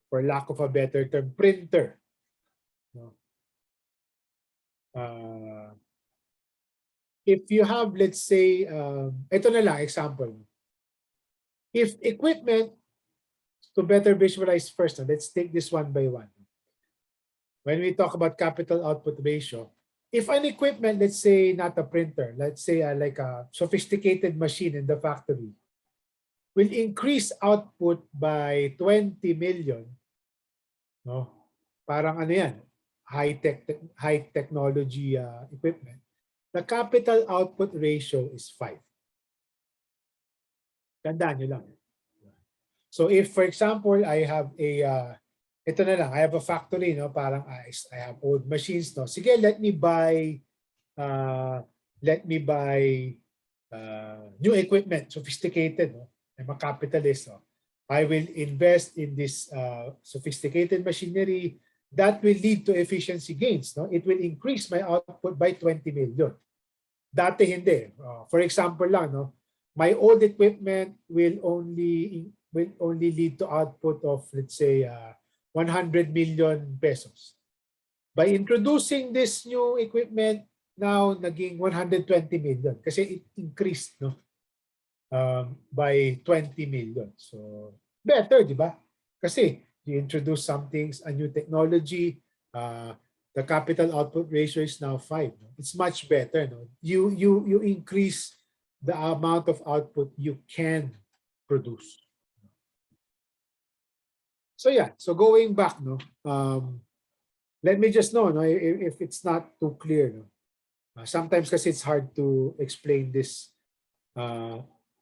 for lack of a better term, printer. No? If you have, let's say, ito na lang, example. If equipment, to better visualize first, let's take this one by one. When we talk about capital output ratio, if an equipment, let's say not a printer, let's say like a sophisticated machine in the factory, will increase output by 20 million, no? Parang ano yan, high technology equipment. The capital output ratio is 5. Tandaan nyo lang. So if, for example, I have ito na lang, I have a factory, no? Parang I have old machines, no? Sige, let me buy new equipment, sophisticated, no? I'm a capitalist, no? I will invest in this sophisticated machinery that will lead to efficiency gains, no? It will increase my output by 20 million. Dati hindi. For example lang, no? My old equipment will only lead to output of, let's say, 100 million pesos. By introducing this new equipment, now naging 120 million kasi it increased, no, by 20 million. So better, di ba? Kasi you introduce something, a new technology, the capital output ratio is now 5. No? It's much better. No? You increase the amount of output you can produce. So yeah, so going back, no, let me just know, no, if it's not too clear, no. Sometimes kasi it's hard to explain this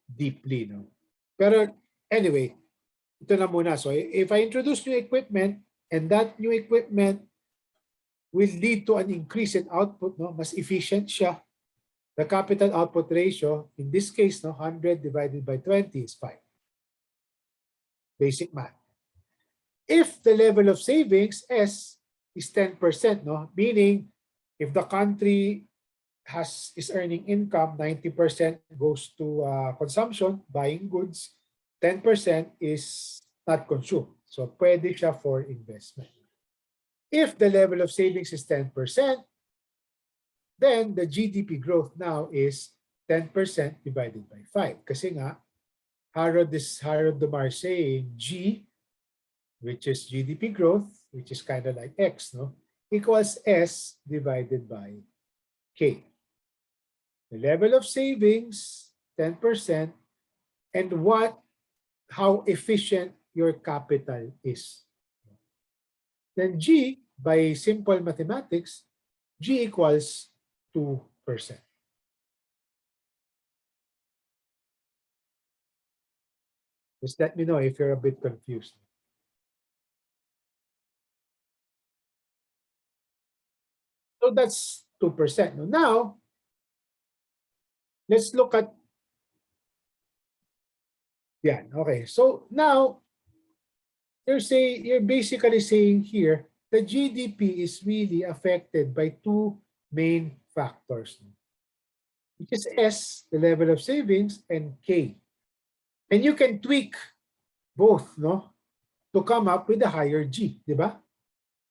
deeply, no. Pero anyway, ito na muna. So if I introduce new equipment and that new equipment will lead to an increase in output, no, mas efficient siya. The capital output ratio, in this case, no, 100 divided by 20 is 5. Basic math. If the level of savings S is 10%, no, meaning if the country is earning income, 90% goes to consumption, buying goods, 10% is not consumed. So pwede siya for investment. If the level of savings is 10%, then the GDP growth now is 10% divided by 5. Kasi nga, Harold Demar saying G, which is GDP growth, which is kind of like X, no, equals S divided by K. The level of savings, 10%, and how efficient your capital is. Then G, by simple mathematics, G equals 2%. Just let me know if you're a bit confused. So that's 2%. Now, let's look at, yeah, okay. So now, you're basically saying here, the GDP is really affected by two main factors, which is S, the level of savings, and K. And you can tweak both, no, to come up with a higher G, di ba?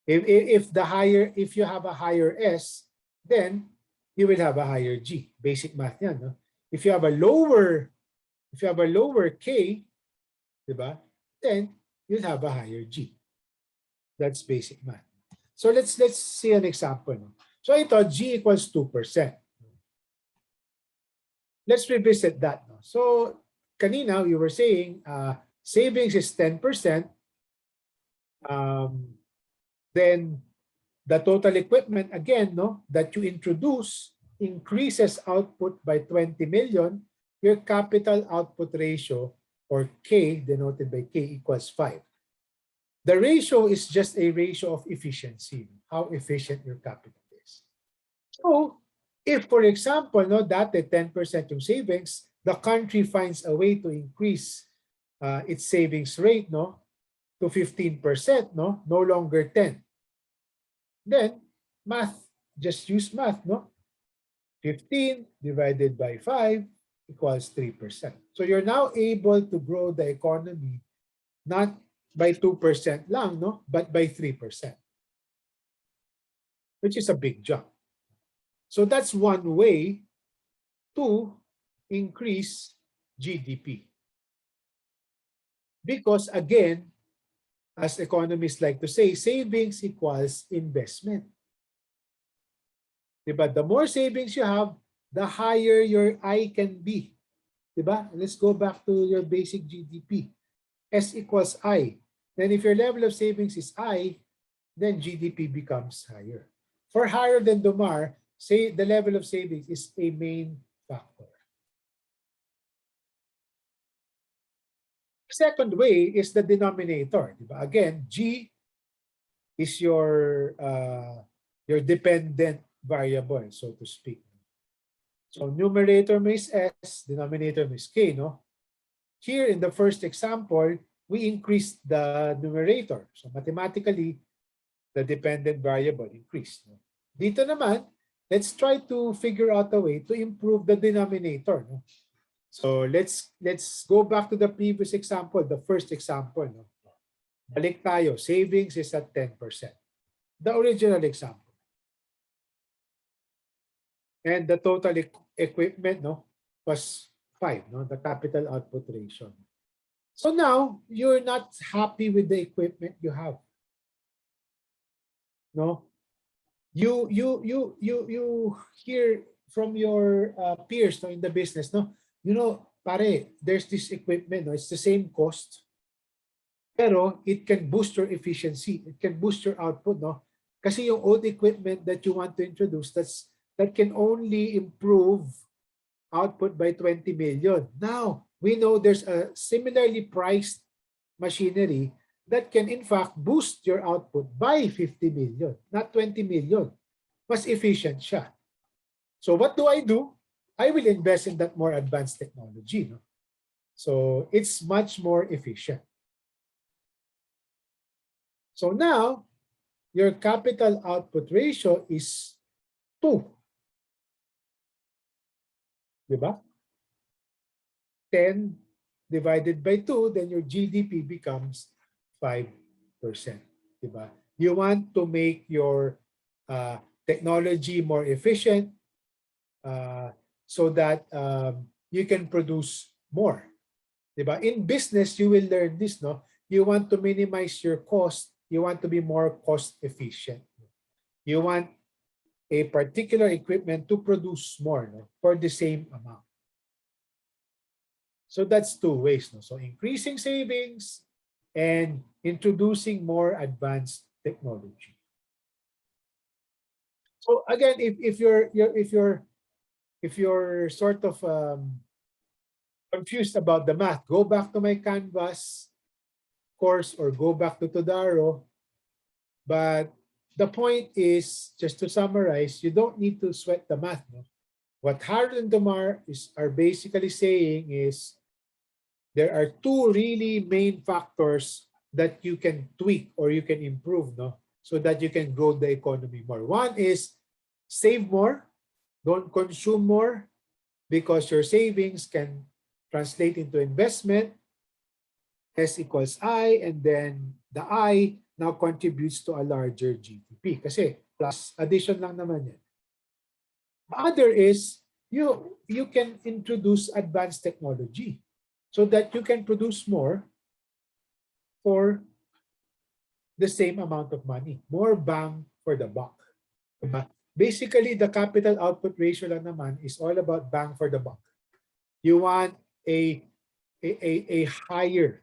If you have a higher S, then you will have a higher G. Basic math yan, no? If you have a lower K, di ba? Then you'll have a higher G. That's basic math. So let's see an example. No? So ito, G equals 2%. Let's revisit that. No? So kanina, we were saying savings is 10%. Then the total equipment, again, no, that you introduce increases output by 20 million. Your capital output ratio, or K, denoted by K, equals 5. The ratio is just a ratio of efficiency, how efficient your capital is. So, if, for example, no, dati 10% yung savings, the country finds a way to increase its savings rate, no, to 15%, no longer 10. Then, math, just use math, no? 15 divided by 5 equals 3%. So you're now able to grow the economy not by 2% lang, no, but by 3%, which is a big jump. So that's one way to increase GDP. Because again, as economists like to say, savings equals investment. But the more savings you have, the higher your I can be. Diba? Let's go back to your basic GDP. S equals I. Then if your level of savings is I, then GDP becomes higher. For higher than Domar, say the level of savings is a main factor. Second way is the denominator. Diba? Again, G is your dependent variable, so to speak. So numerator mo is S, denominator mo is K, no? Here in the first example, we increased the numerator. So mathematically, the dependent variable increased. No? Dito naman, let's try to figure out a way to improve the denominator. No? So let's go back to the previous example, the first example. No? Balik tayo, savings is at 10%. The original example. And the total equipment, no, was 5, no, the capital output ratio. So now you're not happy with the equipment you have. No, you hear from your peers, no, in the business, no, pare, there's this equipment, no, it's the same cost, pero it can boost your efficiency, it can boost your output, no, kasi yung old equipment that you want to introduce, that can only improve output by 20 million. Now, we know there's a similarly priced machinery that can in fact boost your output by 50 million, not 20 million. Mas efficient siya. So what do? I will invest in that more advanced technology. No? So it's much more efficient. So now, your capital output ratio is 2. Diba? 10 divided by 2, then your GDP becomes 5%. Diba? You want to make your technology more efficient so that you can produce more. Diba? In business, you will learn this, no? You want to minimize your cost. You want to be more cost efficient. You want a particular equipment to produce more, no, for the same amount. So that's 2 ways. No? So increasing savings and introducing more advanced technology. So again, if you're sort of confused about the math, go back to my Canvas course or go back to Todaro. But the point is, just to summarize, you don't need to sweat the math. No? What Harold and Damar are basically saying is there are 2 really main factors that you can tweak or you can improve, no, so that you can grow the economy more. One is save more, don't consume more, because your savings can translate into investment. S equals I, and then the I now contributes to a larger GDP kasi plus addition lang naman yan. The other is you can introduce advanced technology so that you can produce more for the same amount of money. More bang for the buck. Diba? Basically, the capital output ratio lang naman is all about bang for the buck. You want a higher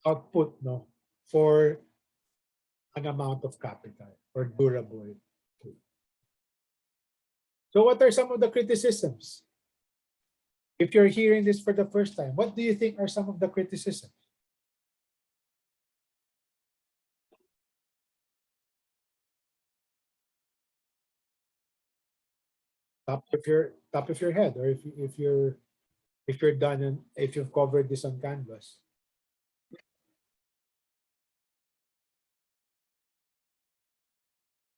output, no, for an amount of capital or durable. So what are some of the criticisms? If you're hearing this for the first time, what do you think are some of the criticisms? Top of your head, or if you're done and if you've covered this on Canvas.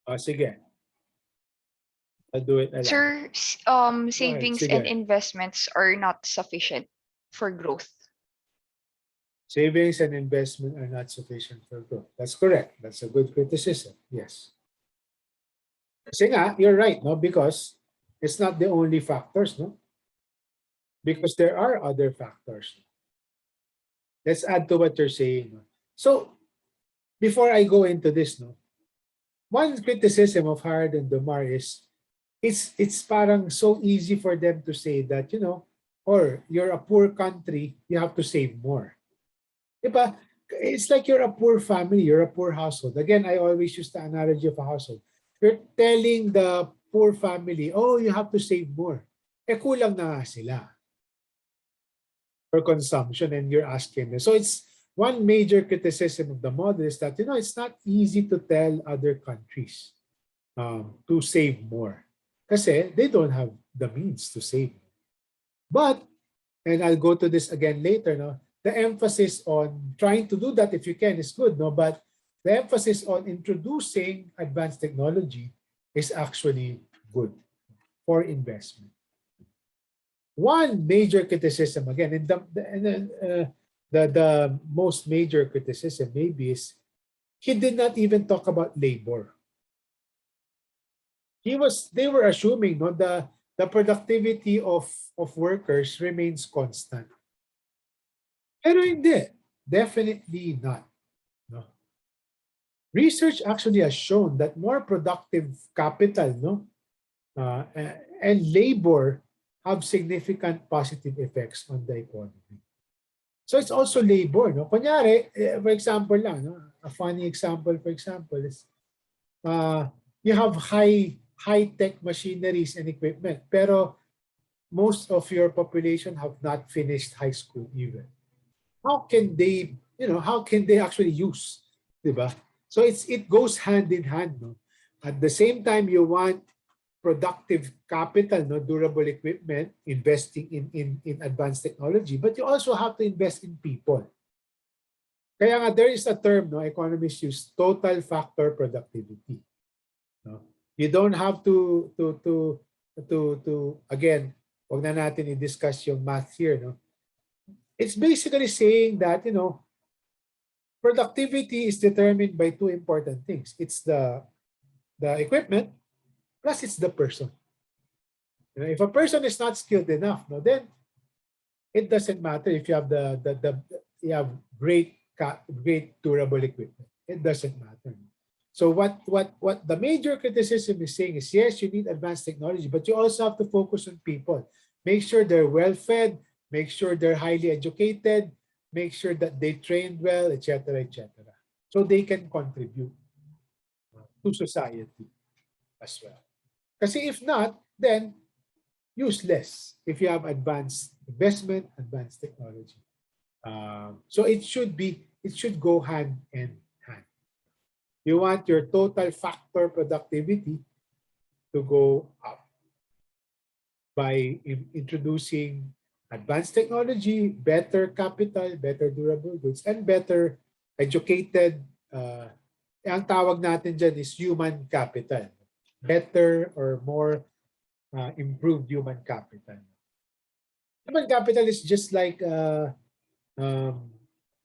Sige. I'll do it. Sir, savings sige. and investments are not sufficient for growth. Savings and investment are not sufficient for growth. That's correct. That's a good criticism. Yes. Kasi nga, you're right, no? Because it's not the only factors, no? Because there are other factors. Let's add to what you're saying. No? So, before I go into this, no, one criticism of Hard and Domar is it's parang so easy for them to say that, or you're a poor country, you have to save more. Diba? It's like you're a poor family, you're a poor household. Again, I always use the analogy of a household. You're telling the poor family, oh, you have to save more. Eh, kulang na nga sila for consumption and you're asking them. So it's one major criticism of the model is that, it's not easy to tell other countries to save more. Kasi they don't have the means to save. But, and I'll go to this again later, no? The emphasis on trying to do that if you can is good, no? But the emphasis on introducing advanced technology is actually good for investment. One major criticism, again, and the most major criticism maybe is he did not even talk about labor. They were assuming, no, the productivity of workers remains constant. Pero hindi. Definitely not. No. Research actually has shown that more productive capital, no, and labor have significant positive effects on the economy. So it's also labor, no. Kunyari, for example lang, no, a funny example, for example, is you have high-tech machineries and equipment, pero most of your population have not finished high school even. How can they, how can they actually use, diba? So it goes hand in hand, no? At the same time, you want productive capital, no, durable equipment, investing in advanced technology, but you also have to invest in people. Kaya nga, there is a term, no, economists use, total factor productivity. No? You don't have to again, wag na natin i-discuss yung math here, no? It's basically saying that, productivity is determined by two important things. It's the equipment, plus it's the person. If a person is not skilled enough, no, then it doesn't matter if you have you have great durable equipment. It doesn't matter. So what the major criticism is saying is, yes, you need advanced technology, but you also have to focus on people. Make sure they're well fed, make sure they're highly educated, make sure that they trained well, etc., etc. So they can contribute to society as well. Kasi if not, then useless if you have advanced investment, advanced technology. So it should go hand in hand. You want your total factor productivity to go up by introducing advanced technology, better capital, better durable goods, and better educated, ang tawag natin dyan is human capital. Better or more improved human capital. Human capital is just like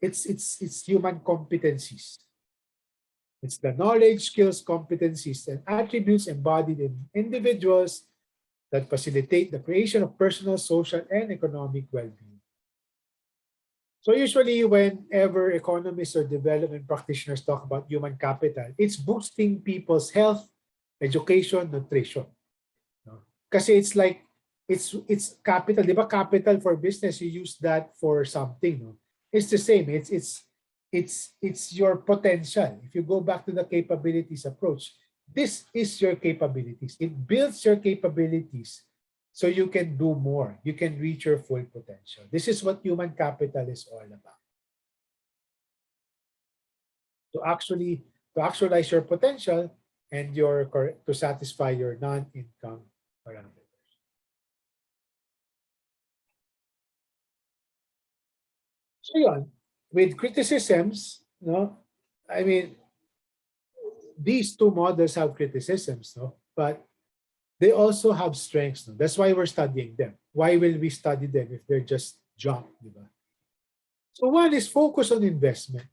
it's human competencies. It's the knowledge, skills, competencies, and attributes embodied in individuals that facilitate the creation of personal, social, and economic well-being. So usually whenever economists or development practitioners talk about human capital, it's boosting people's health, education, nutrition. No? Kasi it's like, it's capital. Di ba capital for business, you use that for something. No? It's the same. It's your potential. If you go back to the capabilities approach, this is your capabilities. It builds your capabilities so you can do more. You can reach your full potential. This is what human capital is all about. To actualize your potential and to satisfy your non-income parameters. So yun, with criticisms, no, I mean, these two models have criticisms, no, but they also have strengths. No? That's why we're studying them. Why will we study them if they're just junk? Diba? So one is focus on investment.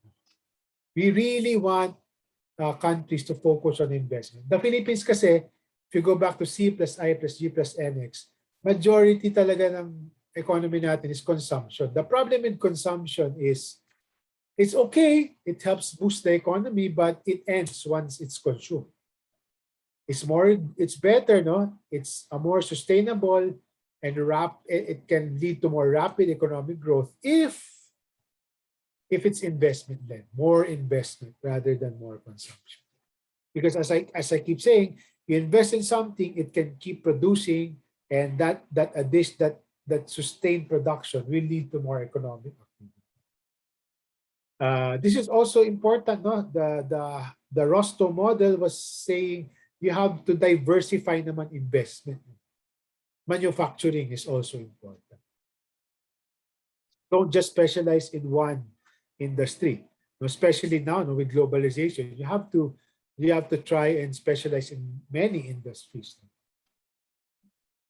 We really want countries to focus on investment. The Philippines kasi, if you go back to C plus I plus G plus NX, majority talaga ng economy natin is consumption. The problem with consumption is, it's okay, it helps boost the economy, but it ends once it's consumed. It's better, no? It's a more sustainable and it can lead to more rapid economic growth if it's investment led, more investment rather than more consumption. Because as I keep saying, you invest in something, it can keep producing, and that sustained production will lead to more economic activity. This is also important. No, the Rosto model was saying you have to diversify naman investment. Manufacturing is also important. Don't just specialize in one industry, especially now, no, with globalization. You have to try and specialize in many industries.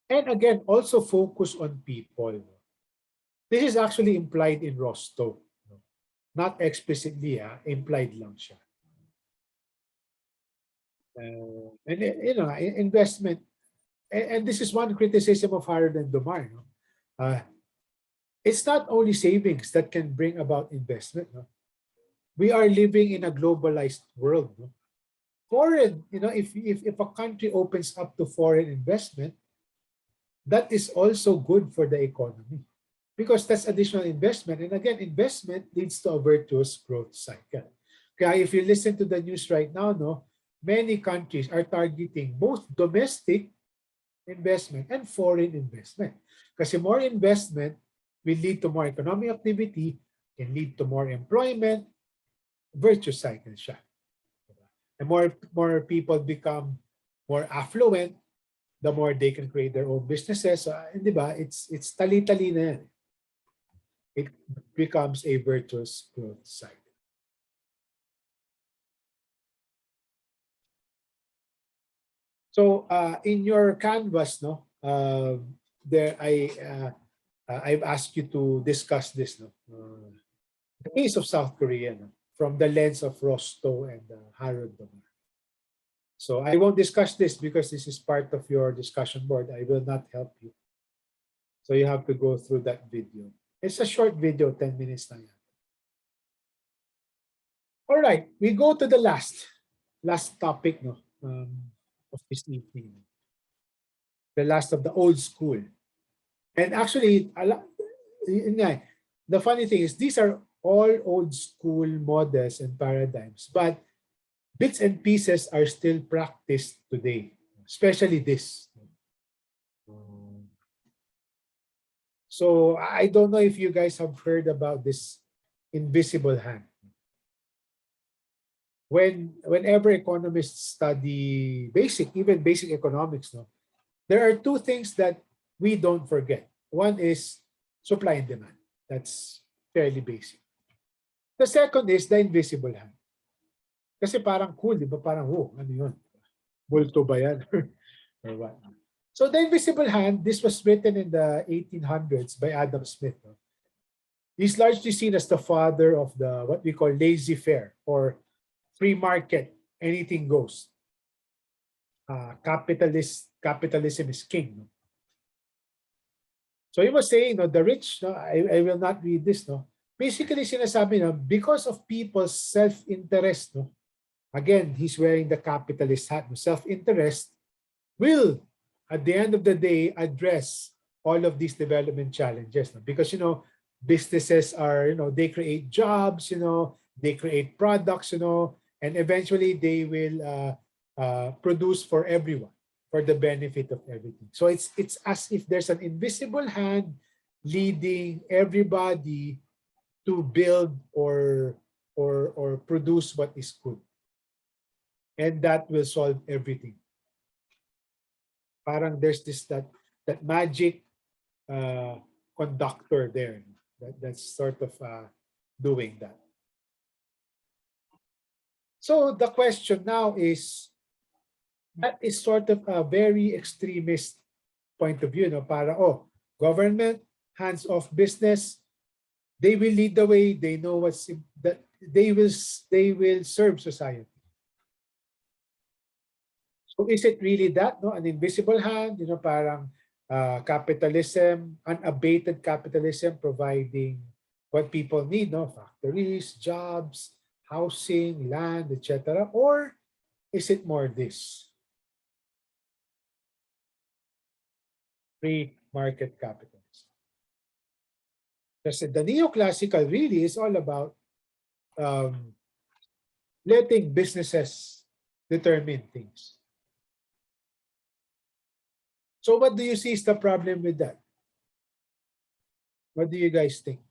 And again, also focus on people. This is actually implied in Rosto. Not explicitly, implied lang siya. And investment, and this is one criticism of Harold and Domar. No? It's not only savings that can bring about investment. No? We are living in a globalized world. No? Foreign, if a country opens up to foreign investment, that is also good for the economy because that's additional investment. And again, investment leads to a virtuous growth cycle. Okay, if you listen to the news right now, no, many countries are targeting both domestic investment and foreign investment. Kasi more investment will lead to more economic activity, can lead to more employment, virtuous cycle siya. And more people become more affluent, the more they can create their own businesses. So, di ba? It's tali-tali na yan. It becomes a virtuous growth cycle. So in your canvas, no, there I've asked you to discuss this, no, the case of South Korea, no, from the lens of Rosto and Harold Domar. So I won't discuss this because this is part of your discussion board. I will not help you. So you have to go through that video. It's a short video, 10 minutes na yan. All right, we go to the last topic, no, of this evening. The last of the old school. And actually, the funny thing is these are all old school models and paradigms, but bits and pieces are still practiced today, especially this. So I don't know if you guys have heard about this invisible hand. Whenever economists study even basic economics, no, there are two things that we don't forget. One is supply and demand. That's fairly basic. The second is the invisible hand. Kasi parang cool, di ba? Parang, ano yun? Multo ba yan? Or what? So the invisible hand, this was written in the 1800s by Adam Smith. No? He's largely seen as the father of the what we call laissez-faire or free market, anything goes. Capitalism is king. No? So he was saying, no, the rich, no, I will not read this, no. Basically, sinasabi na because of people's self-interest, no. Again, he's wearing the capitalist hat. No? Self-interest will, at the end of the day, address all of these development challenges. No? Because, businesses are, they create jobs, they create products, and eventually they will produce for everyone, for the benefit of everything. So it's as if there's an invisible hand leading everybody to build or produce what is good. And that will solve everything. Parang there's that magic conductor there that's sort of doing that. So the question now is, that is sort of a very extremist point of view, no? Para, government, hands-off business, they will lead the way, they know that they will serve society. So is it really that, no? An invisible hand, parang capitalism, unabated capitalism providing what people need, no? Factories, jobs, housing, land, etc. Or is it more this? Free market capitalism. Kasi the neoclassical really is all about letting businesses determine things. So what do you see is the problem with that? What do you guys think?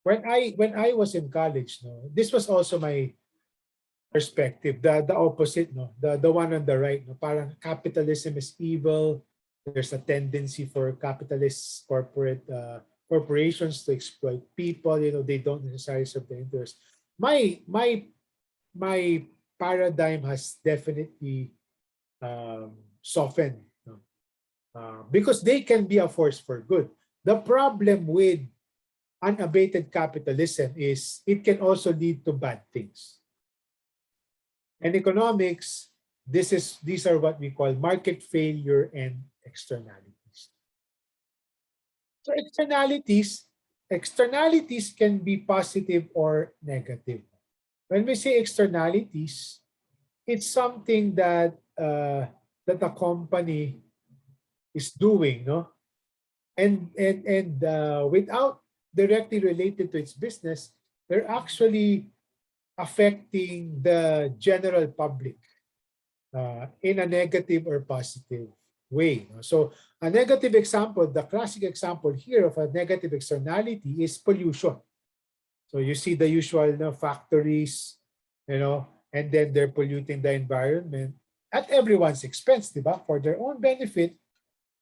When I was in college, no, this was also my perspective, the opposite, no, the one on the right, no, parang capitalism is evil. There's a tendency for capitalist corporations to exploit people. You know, they don't necessarily serve the interest. My paradigm has definitely softened, no? Because they can be a force for good. The problem with unabated capitalism is it can also lead to bad things. And economics, these are what we call market failure and externalities. So externalities can be positive or negative. When we say externalities, it's something that that a company is doing, no, and without directly related to its business, they're actually affecting the general public in a negative or positive way. So a negative example, the classic example here of a negative externality is pollution. So you see the usual, you know, factories, you know, and then they're polluting the environment at everyone's expense, diba? For their own benefit,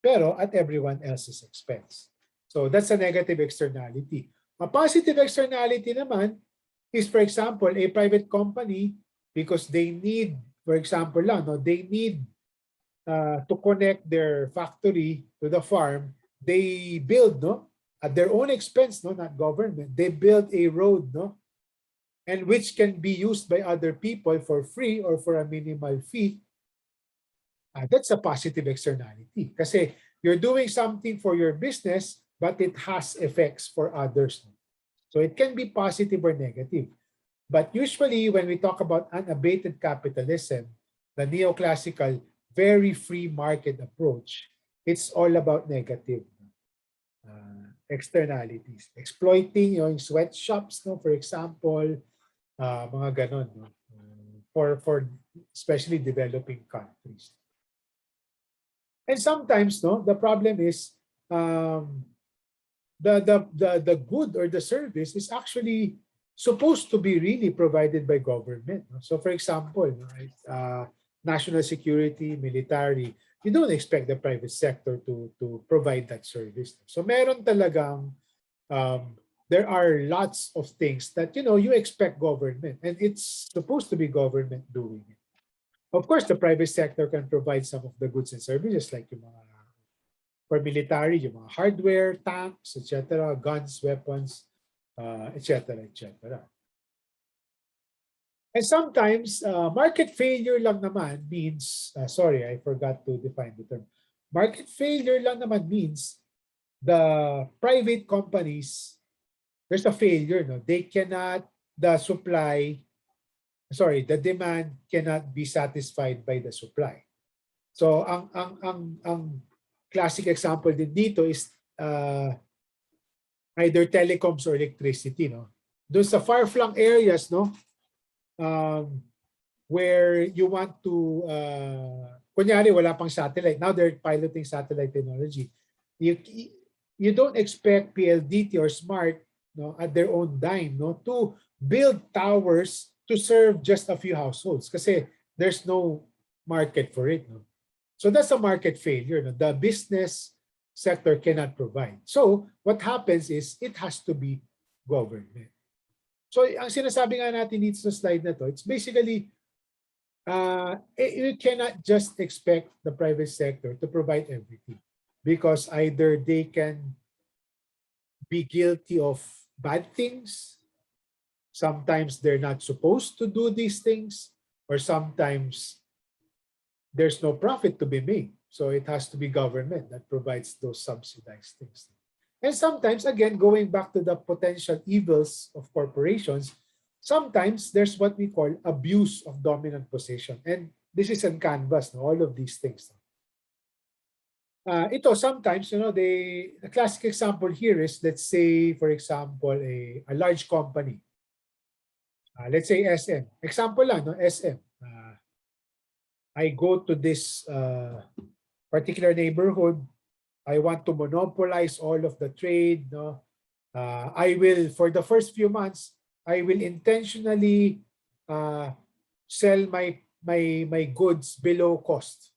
pero at everyone else's expense. So that's a negative externality. A positive externality naman is, for example, a private company, because they need, for example lang, no, they need to connect their factory to the farm. They build, no, at their own expense, no, not government. They build a road, no, and which can be used by other people for free or for a minimal fee. That's a positive externality. Kasi you're doing something for your business, but it has effects for others. So it can be positive or negative. But usually when we talk about unabated capitalism, the neoclassical, very free market approach, it's all about negative externalities. Exploiting yung sweatshops, no, for example, mga ganon, no, for especially developing countries. And sometimes, no, the problem is the good or the service is actually supposed to be really provided by government. No? So for example, right, national security, military, you don't expect the private sector to provide that service. So meron talagang there are lots of things that, you know, you expect government, and it's supposed to be government doing it. Of course, the private sector can provide some of the goods and services like yung mga, for military, yung mga hardware, tanks, etc., guns, weapons, etc., etc. And sometimes, market failure lang naman means, sorry, I forgot to define the term. Market failure lang naman means the private companies, there's a failure, no? They cannot, the demand cannot be satisfied by the supply. So ang classic example din dito is either telecoms or electricity, no? Doon sa far-flung areas, no, where you want to kunyari wala pang satellite, now they're piloting satellite technology. You don't expect PLDT or Smart, no, at their own dime, no, to build towers to serve just a few households kasi there's no market for it, no. So that's a market failure, no? The business sector cannot provide. So what happens is it has to be government. So ang sinasabi nga natin dito sa slide na to, it's basically you cannot just expect the private sector to provide everything, because either they can be guilty of bad things, sometimes they're not supposed to do these things, or sometimes there's no profit to be made. So it has to be government that provides those subsidized things. And sometimes, again, going back to the potential evils of corporations, sometimes there's what we call abuse of dominant position. And this is on canvas, no? All of these things. Ito sometimes, the classic example here is, let's say, for example, a large company. Let's say SM. Example lang, no? SM. I go to this particular neighborhood. I want to monopolize all of the trade. No, I will, for the first few months, I will intentionally sell my goods below cost.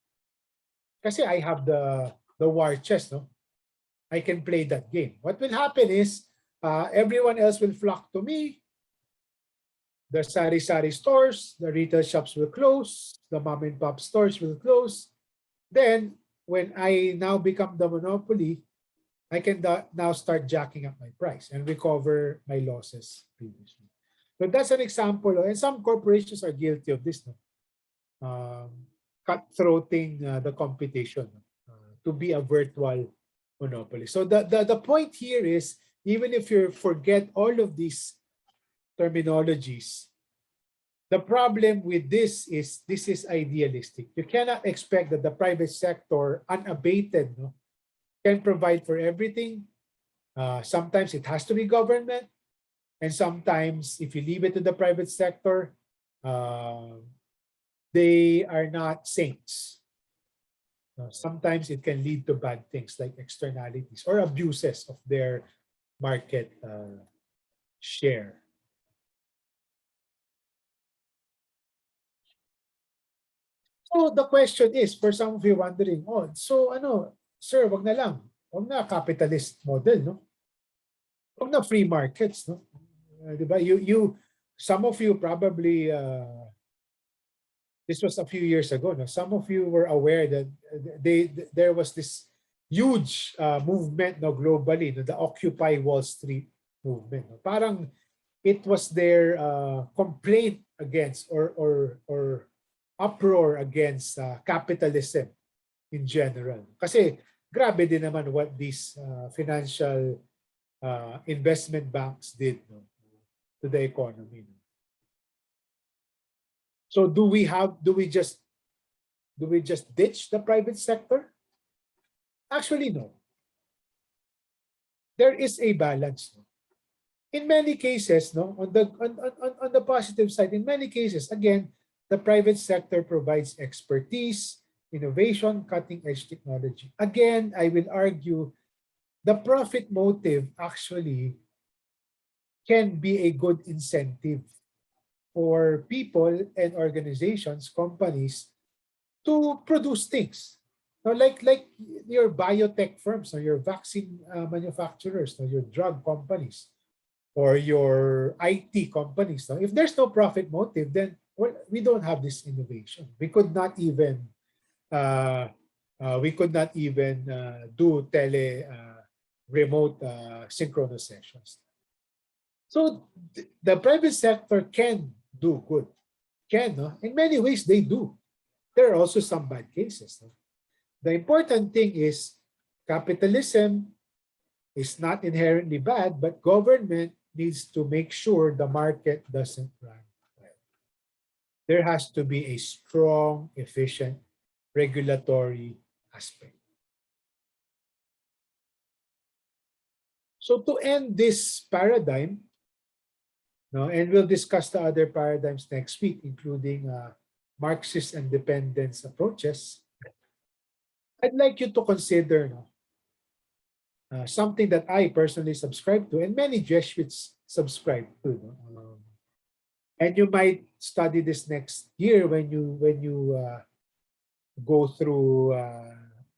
Kasi I have the war chest, no? I can play that game. What will happen is everyone else will flock to me. The sari-sari stores, the retail shops will close. The mom and pop stores will close. Then, when I now become the monopoly, I can now start jacking up my price and recover my losses previously. So that's an example. And some corporations are guilty of this. No? Cutthroating the competition to be a virtual monopoly. So the point here is, even if you forget all of these terminologies, the problem with this is idealistic. You cannot expect that the private sector, unabated, no, can provide for everything. Sometimes it has to be government, and sometimes if you leave it to the private sector, they are not saints. Sometimes it can lead to bad things like externalities or abuses of their market share. So the question is, for some of you wondering, oh, so sir, wag na lang. Wag na capitalist model, no? Wag na free markets, no? Diba? Some of you probably, this was a few years ago, no? Some of you were aware that there was this huge movement, no, globally, no, the Occupy Wall Street movement. No? Parang it was their complaint against or uproar against capitalism in general. Kasi grabe din naman what these financial investment banks did, no, to the economy. No? So do we just ditch the private sector? Actually, no. There is a balance. No? In many cases, no, on the positive side, in many cases, again, the private sector provides expertise, innovation, cutting-edge technology. Again, I will argue the profit motive actually can be a good incentive for people and organizations, companies, to produce things. Now, like your biotech firms or your vaccine manufacturers, or your drug companies, or your IT companies. Now, if there's no profit motive, then we don't have this innovation. We could not even do remote synchronous sessions. So the private sector can do good. No? In many ways, they do. There are also some bad cases. No? The important thing is capitalism is not inherently bad, but government needs to make sure the market doesn't run well. There has to be a strong, efficient regulatory aspect. So to end this paradigm, no, and we'll discuss the other paradigms next week, including Marxist independence approaches, I'd like you to consider something that I personally subscribe to, and many Jesuits subscribe to. And you might study this next year when you go through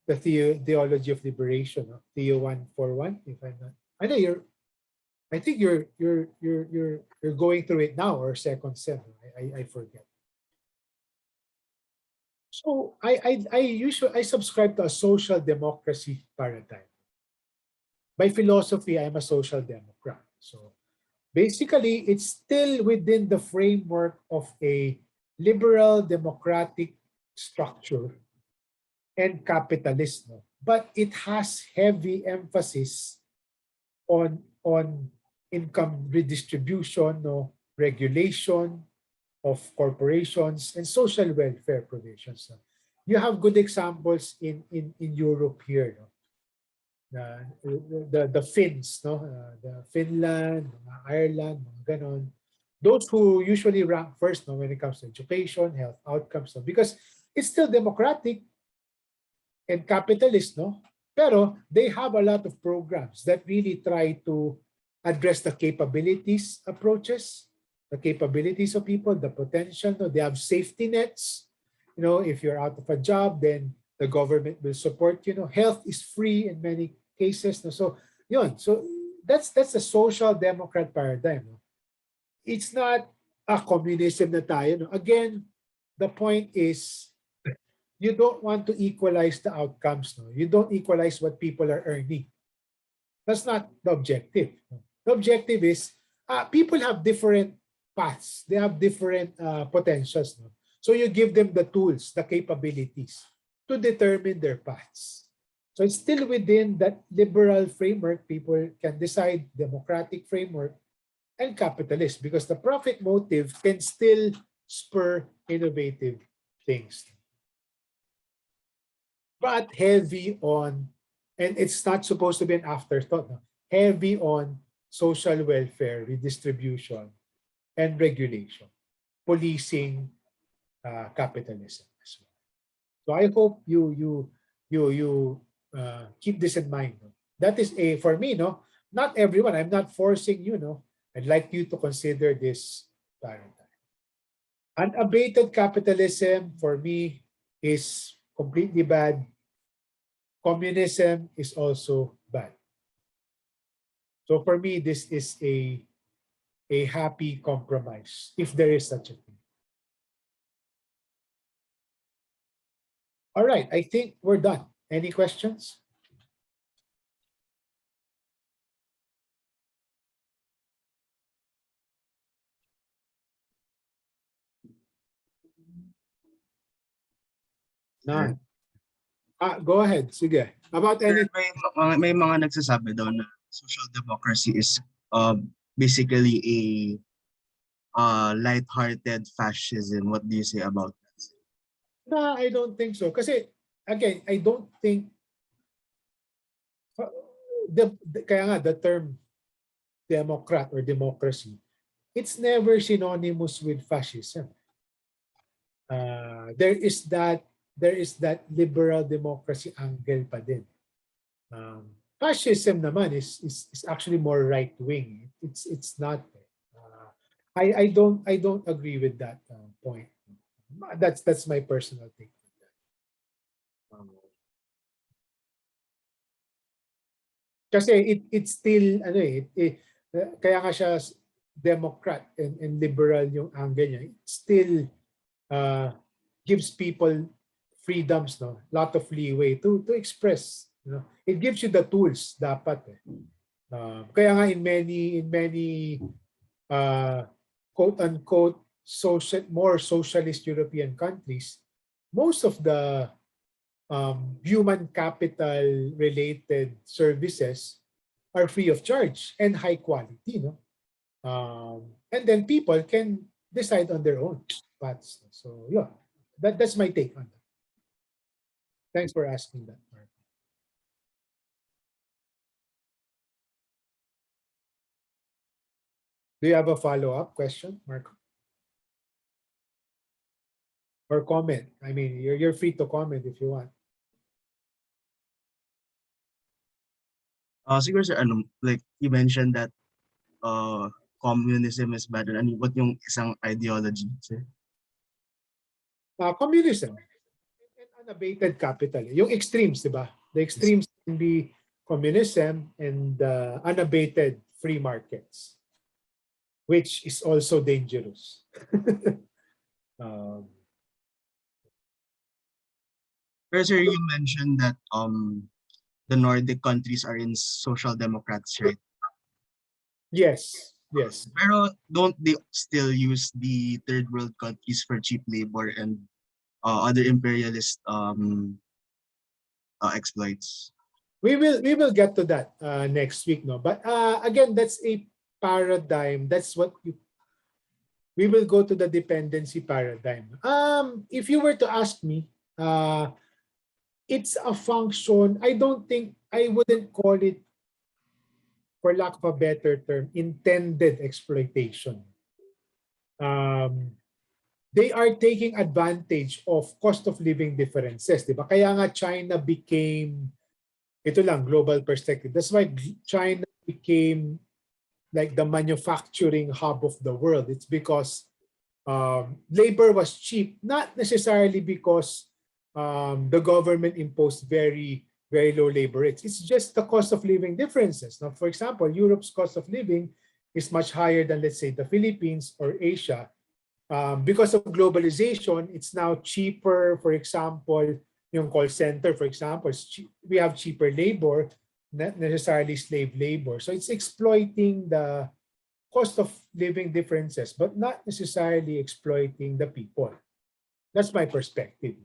the theology of liberation, Theo 141. If I'm not, I think you're going through it now, or second sem. I forget. So I subscribe to a social democracy paradigm. By philosophy, I'm a social democrat. So basically, it's still within the framework of a liberal democratic structure and capitalism, but it has heavy emphasis on income redistribution, regulation, of corporations and social welfare provisions. No? You have good examples in Europe here. No? The Finns, no? The Finland, mga Ireland, mga ganon. Those who usually rank first, no, when it comes to education, health outcomes, no? Because it's still democratic and capitalist, no? Pero they have a lot of programs that really try to address the capabilities approaches, the capabilities of people, the potential. No? They have safety nets. You know, if you're out of a job, then the government will support you. Know, health is free in many cases. No? So, yun. So that's a social democrat paradigm. No? It's not a communism na tayo. No? Again, the point is you don't want to equalize the outcomes. No? You don't equalize what people are earning. That's not the objective. No? The objective is people have different paths. They have different potentials. No? So you give them the tools, the capabilities to determine their paths. So it's still within that liberal framework. People can decide democratic framework and capitalist because the profit motive can still spur innovative things. But heavy on, and it's not supposed to be an afterthought, no? Heavy on social welfare, redistribution, and regulation, policing capitalism as well. So I hope you keep this in mind. No? That is for me, no, not everyone. I'm not forcing you. No, I'd like you to consider this paradigm. Unabated capitalism for me is completely bad. Communism is also bad. So for me, this is a happy compromise, if there is such a thing. All right, I think we're done. Any questions? None. Go ahead. Sige. About Sir, any... may mga nagsasabi daw na social democracy is basically a light-hearted fascism. What do you say about that? No, I don't think so. Kasi, again, I don't think kaya nga the term democrat or democracy, it's never synonymous with fascism. There is that liberal democracy angle pa din. Fascism naman is actually more right wing. It's not. I don't agree with that point. That's my personal take. Kasi it's still kaya nga siya democrat and liberal yung angle niya. It still gives people freedoms, no, lot of leeway to express. You know, it gives you the tools dapat. Kaya nga in many quote unquote more socialist European countries, most of the human capital related services are free of charge and high quality, no? And then people can decide on their own paths. So yeah, that's my take on that. Thanks for asking that, Mark. Do you have a follow-up question, Mark? Or comment? I mean, you're free to comment if you want. Siguro sir, like you mentioned that communism is bad. And what yung isang ideology, sir? Communism and unabated capital. Yung extremes, di ba? The extremes can be communism and unabated free markets, which is also dangerous. Pero sir, you mentioned that the Nordic countries are in social democrats, right? Yes. Pero don't they still use the third world countries for cheap labor and other imperialist exploits? We will get to that next week, no. But again, that's a paradigm. That's what we will go to the dependency paradigm. If you were to ask me, it's a function. I don't think, I wouldn't call it, for lack of a better term, intended exploitation. They are taking advantage of cost of living differences, di ba? Kaya nga China became, ito lang, global perspective. That's why China became like the manufacturing hub of the world. It's because labor was cheap, not necessarily because the government imposed very, very low labor rates. It's just the cost of living differences. Now, for example, Europe's cost of living is much higher than, let's say, the Philippines or Asia. Because of globalization, it's now cheaper. For example, yung call center, for example, we have cheaper labor, not necessarily slave labor. So it's exploiting the cost of living differences, but not necessarily exploiting the people. That's my perspective.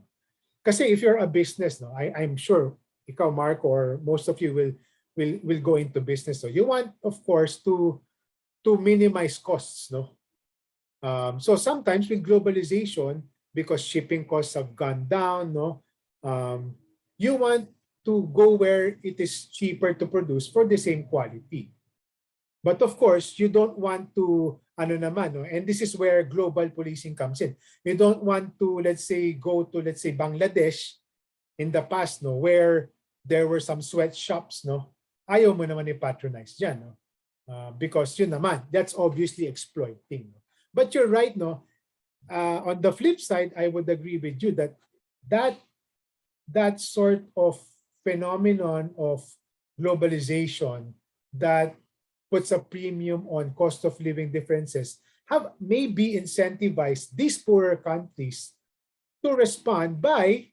Kasi if you're a business, no, I'm sure ikaw, Mark, or most of you will go into business. So you want, of course, to minimize costs, no? So sometimes with globalization, because shipping costs have gone down, no, you want to go where it is cheaper to produce for the same quality. But of course, you don't want to, ano naman, no? And this is where global policing comes in. You don't want to, let's say, go to, let's say, Bangladesh in the past, no, where there were some sweatshops, no? Ayaw mo naman i-patronize dyan, no? Because yun naman, that's obviously exploiting. No? But you're right, no? On the flip side, I would agree with you that sort of phenomenon of globalization that puts a premium on cost of living differences have maybe incentivized these poorer countries to respond by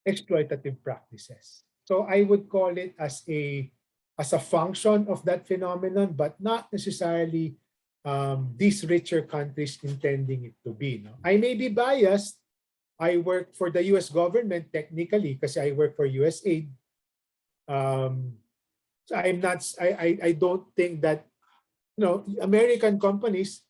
exploitative practices. So I would call it as a function of that phenomenon, but not necessarily these richer countries intending it to be. No? I may be biased. I work for the US government technically because I work for USAID. So I don't think that, you know, American companies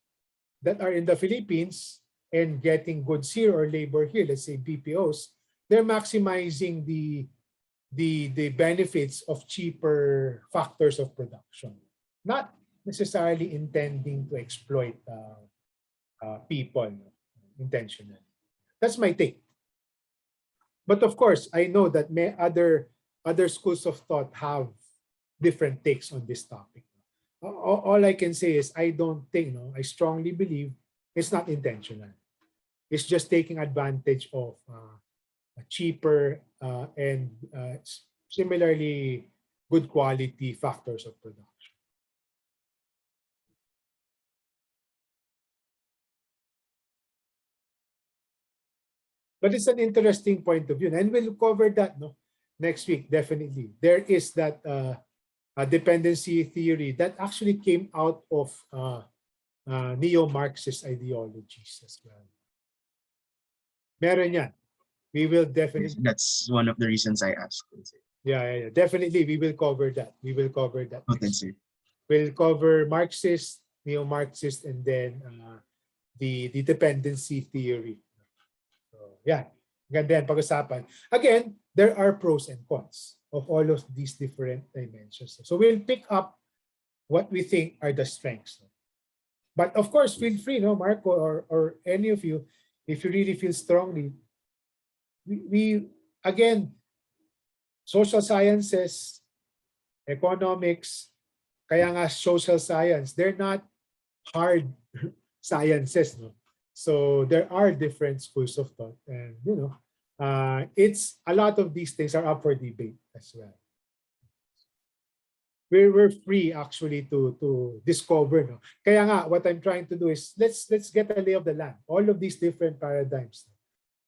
that are in the Philippines and getting goods here or labor here, let's say BPOs, they're maximizing the benefits of cheaper factors of production, not necessarily intending to exploit people intentionally. That's my take. But of course, I know that other schools of thought have different takes on this topic. All I can say is I don't think, no, I strongly believe it's not intentional. It's just taking advantage of cheaper and similarly good quality factors of production. But it's an interesting point of view, and we'll cover that, no, next week. Definitely, there is that dependency theory that actually came out of neo-Marxist ideologies as well. Meron yan. We will definitely. That's one of the reasons I asked. Yeah. Definitely, we will cover that. We will cover that. Noted, sir. We'll cover Marxist, neo-Marxist, and then the dependency theory. So, yeah. Ganda yan pag-usapan. Again, there are pros and cons of all of these different dimensions. So we'll pick up what we think are the strengths. But of course, feel free, no, Marco, or any of you, if you really feel strongly, we again, social sciences, economics, kaya nga social science, they're not hard sciences, no? So there are different schools of thought, and you know, it's a lot of these things are up for debate as well. We're free actually to discover, no? Kaya nga, what I'm trying to do is let's get a lay of the land, all of these different paradigms, no?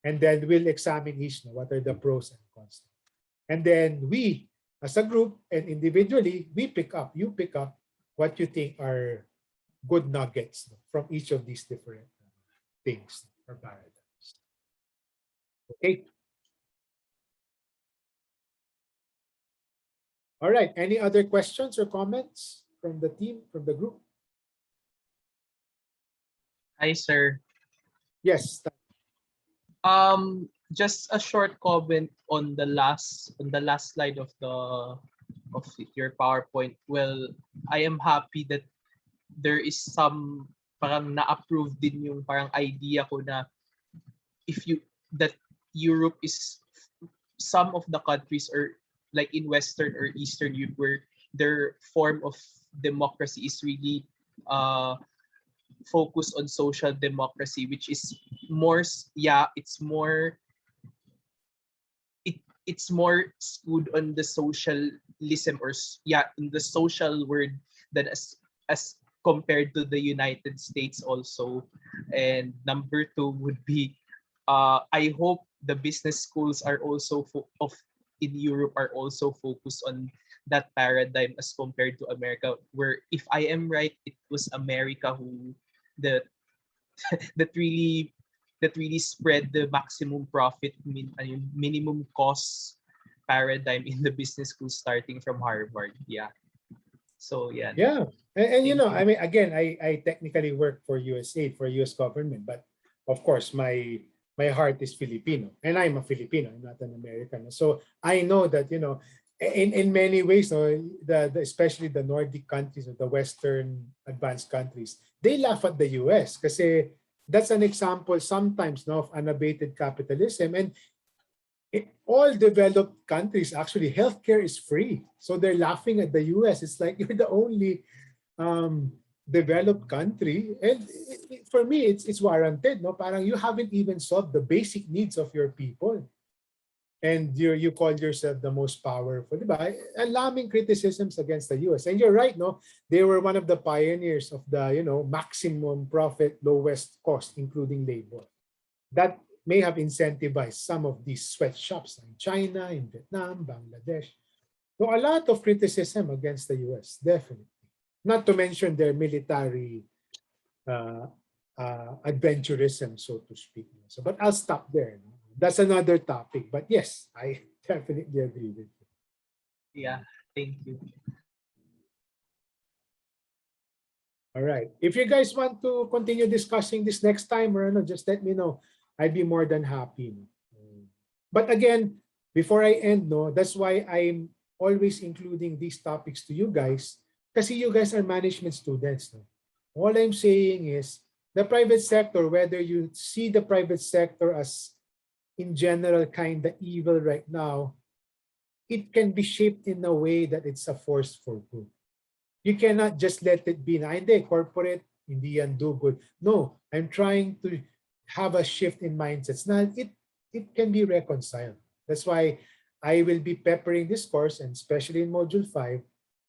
And then we'll examine each, no? What are the pros and cons, and then we, as a group and individually, you pick up what you think are good nuggets, no? From each of these different things or paradigms. Okay. All right. Any other questions or comments from the team, from the group? Hi, sir. Yes. Just a short comment on the last slide of your PowerPoint. Well, I am happy that there is some parang na-approve din yung parang idea ko na if you that Europe is some of the countries or like in Western or Eastern Europe where their form of democracy is really focused on social democracy, which is it's more it's more skewed on the socialism in the social word than as compared to the United States also. And number two would be I hope the business schools are also in Europe are also focused on that paradigm as compared to America, where if I am right, it was America who the that really spread the maximum profit minimum cost paradigm in the business school starting from Harvard. Yeah. So yeah. Yeah. And you Thank know, you. I mean, again, I technically work for USAID, for US government, but of course, my heart is Filipino, and I'm a Filipino. I'm not an American. So I know that, you know, in many ways, no, the especially the Nordic countries or the Western advanced countries, they laugh at the US because that's an example sometimes, no, of unabated capitalism. And all developed countries, actually healthcare is free, so they're laughing at the US. It's like you're the only developed country, and for me it's warranted, no, parang you haven't even solved the basic needs of your people, and you call yourself the most powerful, diba? Alarming criticisms against the US. And you're right, no, they were one of the pioneers of the, you know, maximum profit lowest cost, including labor. That may have incentivized some of these sweatshops in China, in Vietnam, Bangladesh. So a lot of criticism against the US, definitely. Not to mention their military uh, adventurism, so to speak. So, but I'll stop there. That's another topic. But yes, I definitely agree with you. Yeah. Thank you. All right. If you guys want to continue discussing this next time, or just let me know. I'd be more than happy. But again, before I end, no, that's why I'm always including these topics to you guys, kasi you guys are management students. No? All I'm saying is the private sector, whether you see the private sector as in general kind of evil right now, it can be shaped in a way that it's a force for good. You cannot just let it be na, hindi, corporate, hindi yan do good. No, I'm trying to have a shift in mindsets. Now, it can be reconciled. That's why I will be peppering this course, and especially in Module 5,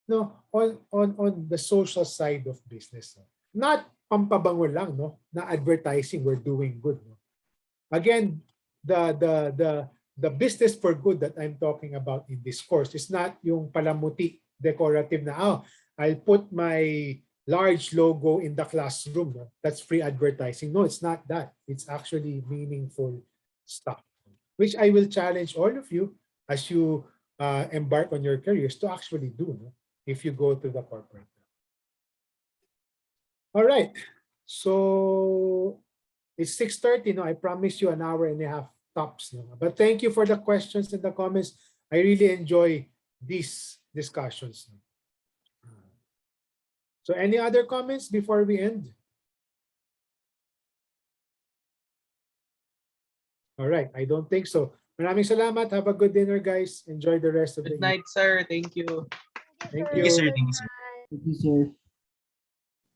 no, on the social side of business. No? Not pampabango lang, no? Na advertising, we're doing good. No? Again, the business for good that I'm talking about in this course is not yung palamuti, decorative na, oh, I'll put my large logo in the classroom. No? That's free advertising. No, it's not that. It's actually meaningful stuff, which I will challenge all of you as you embark on your careers to actually do, no? If you go to the corporate. All right. So it's 6:30. No, I promise you an hour and a half tops. No? But thank you for the questions and the comments. I really enjoy these discussions. No? So any other comments before we end? All right, I don't think so. Maraming salamat. Have a good dinner, guys. Enjoy the rest of the Good evening. night, sir. Thank you. Thank Thank you, you. sir. Thank you, sir. Thank you, sir.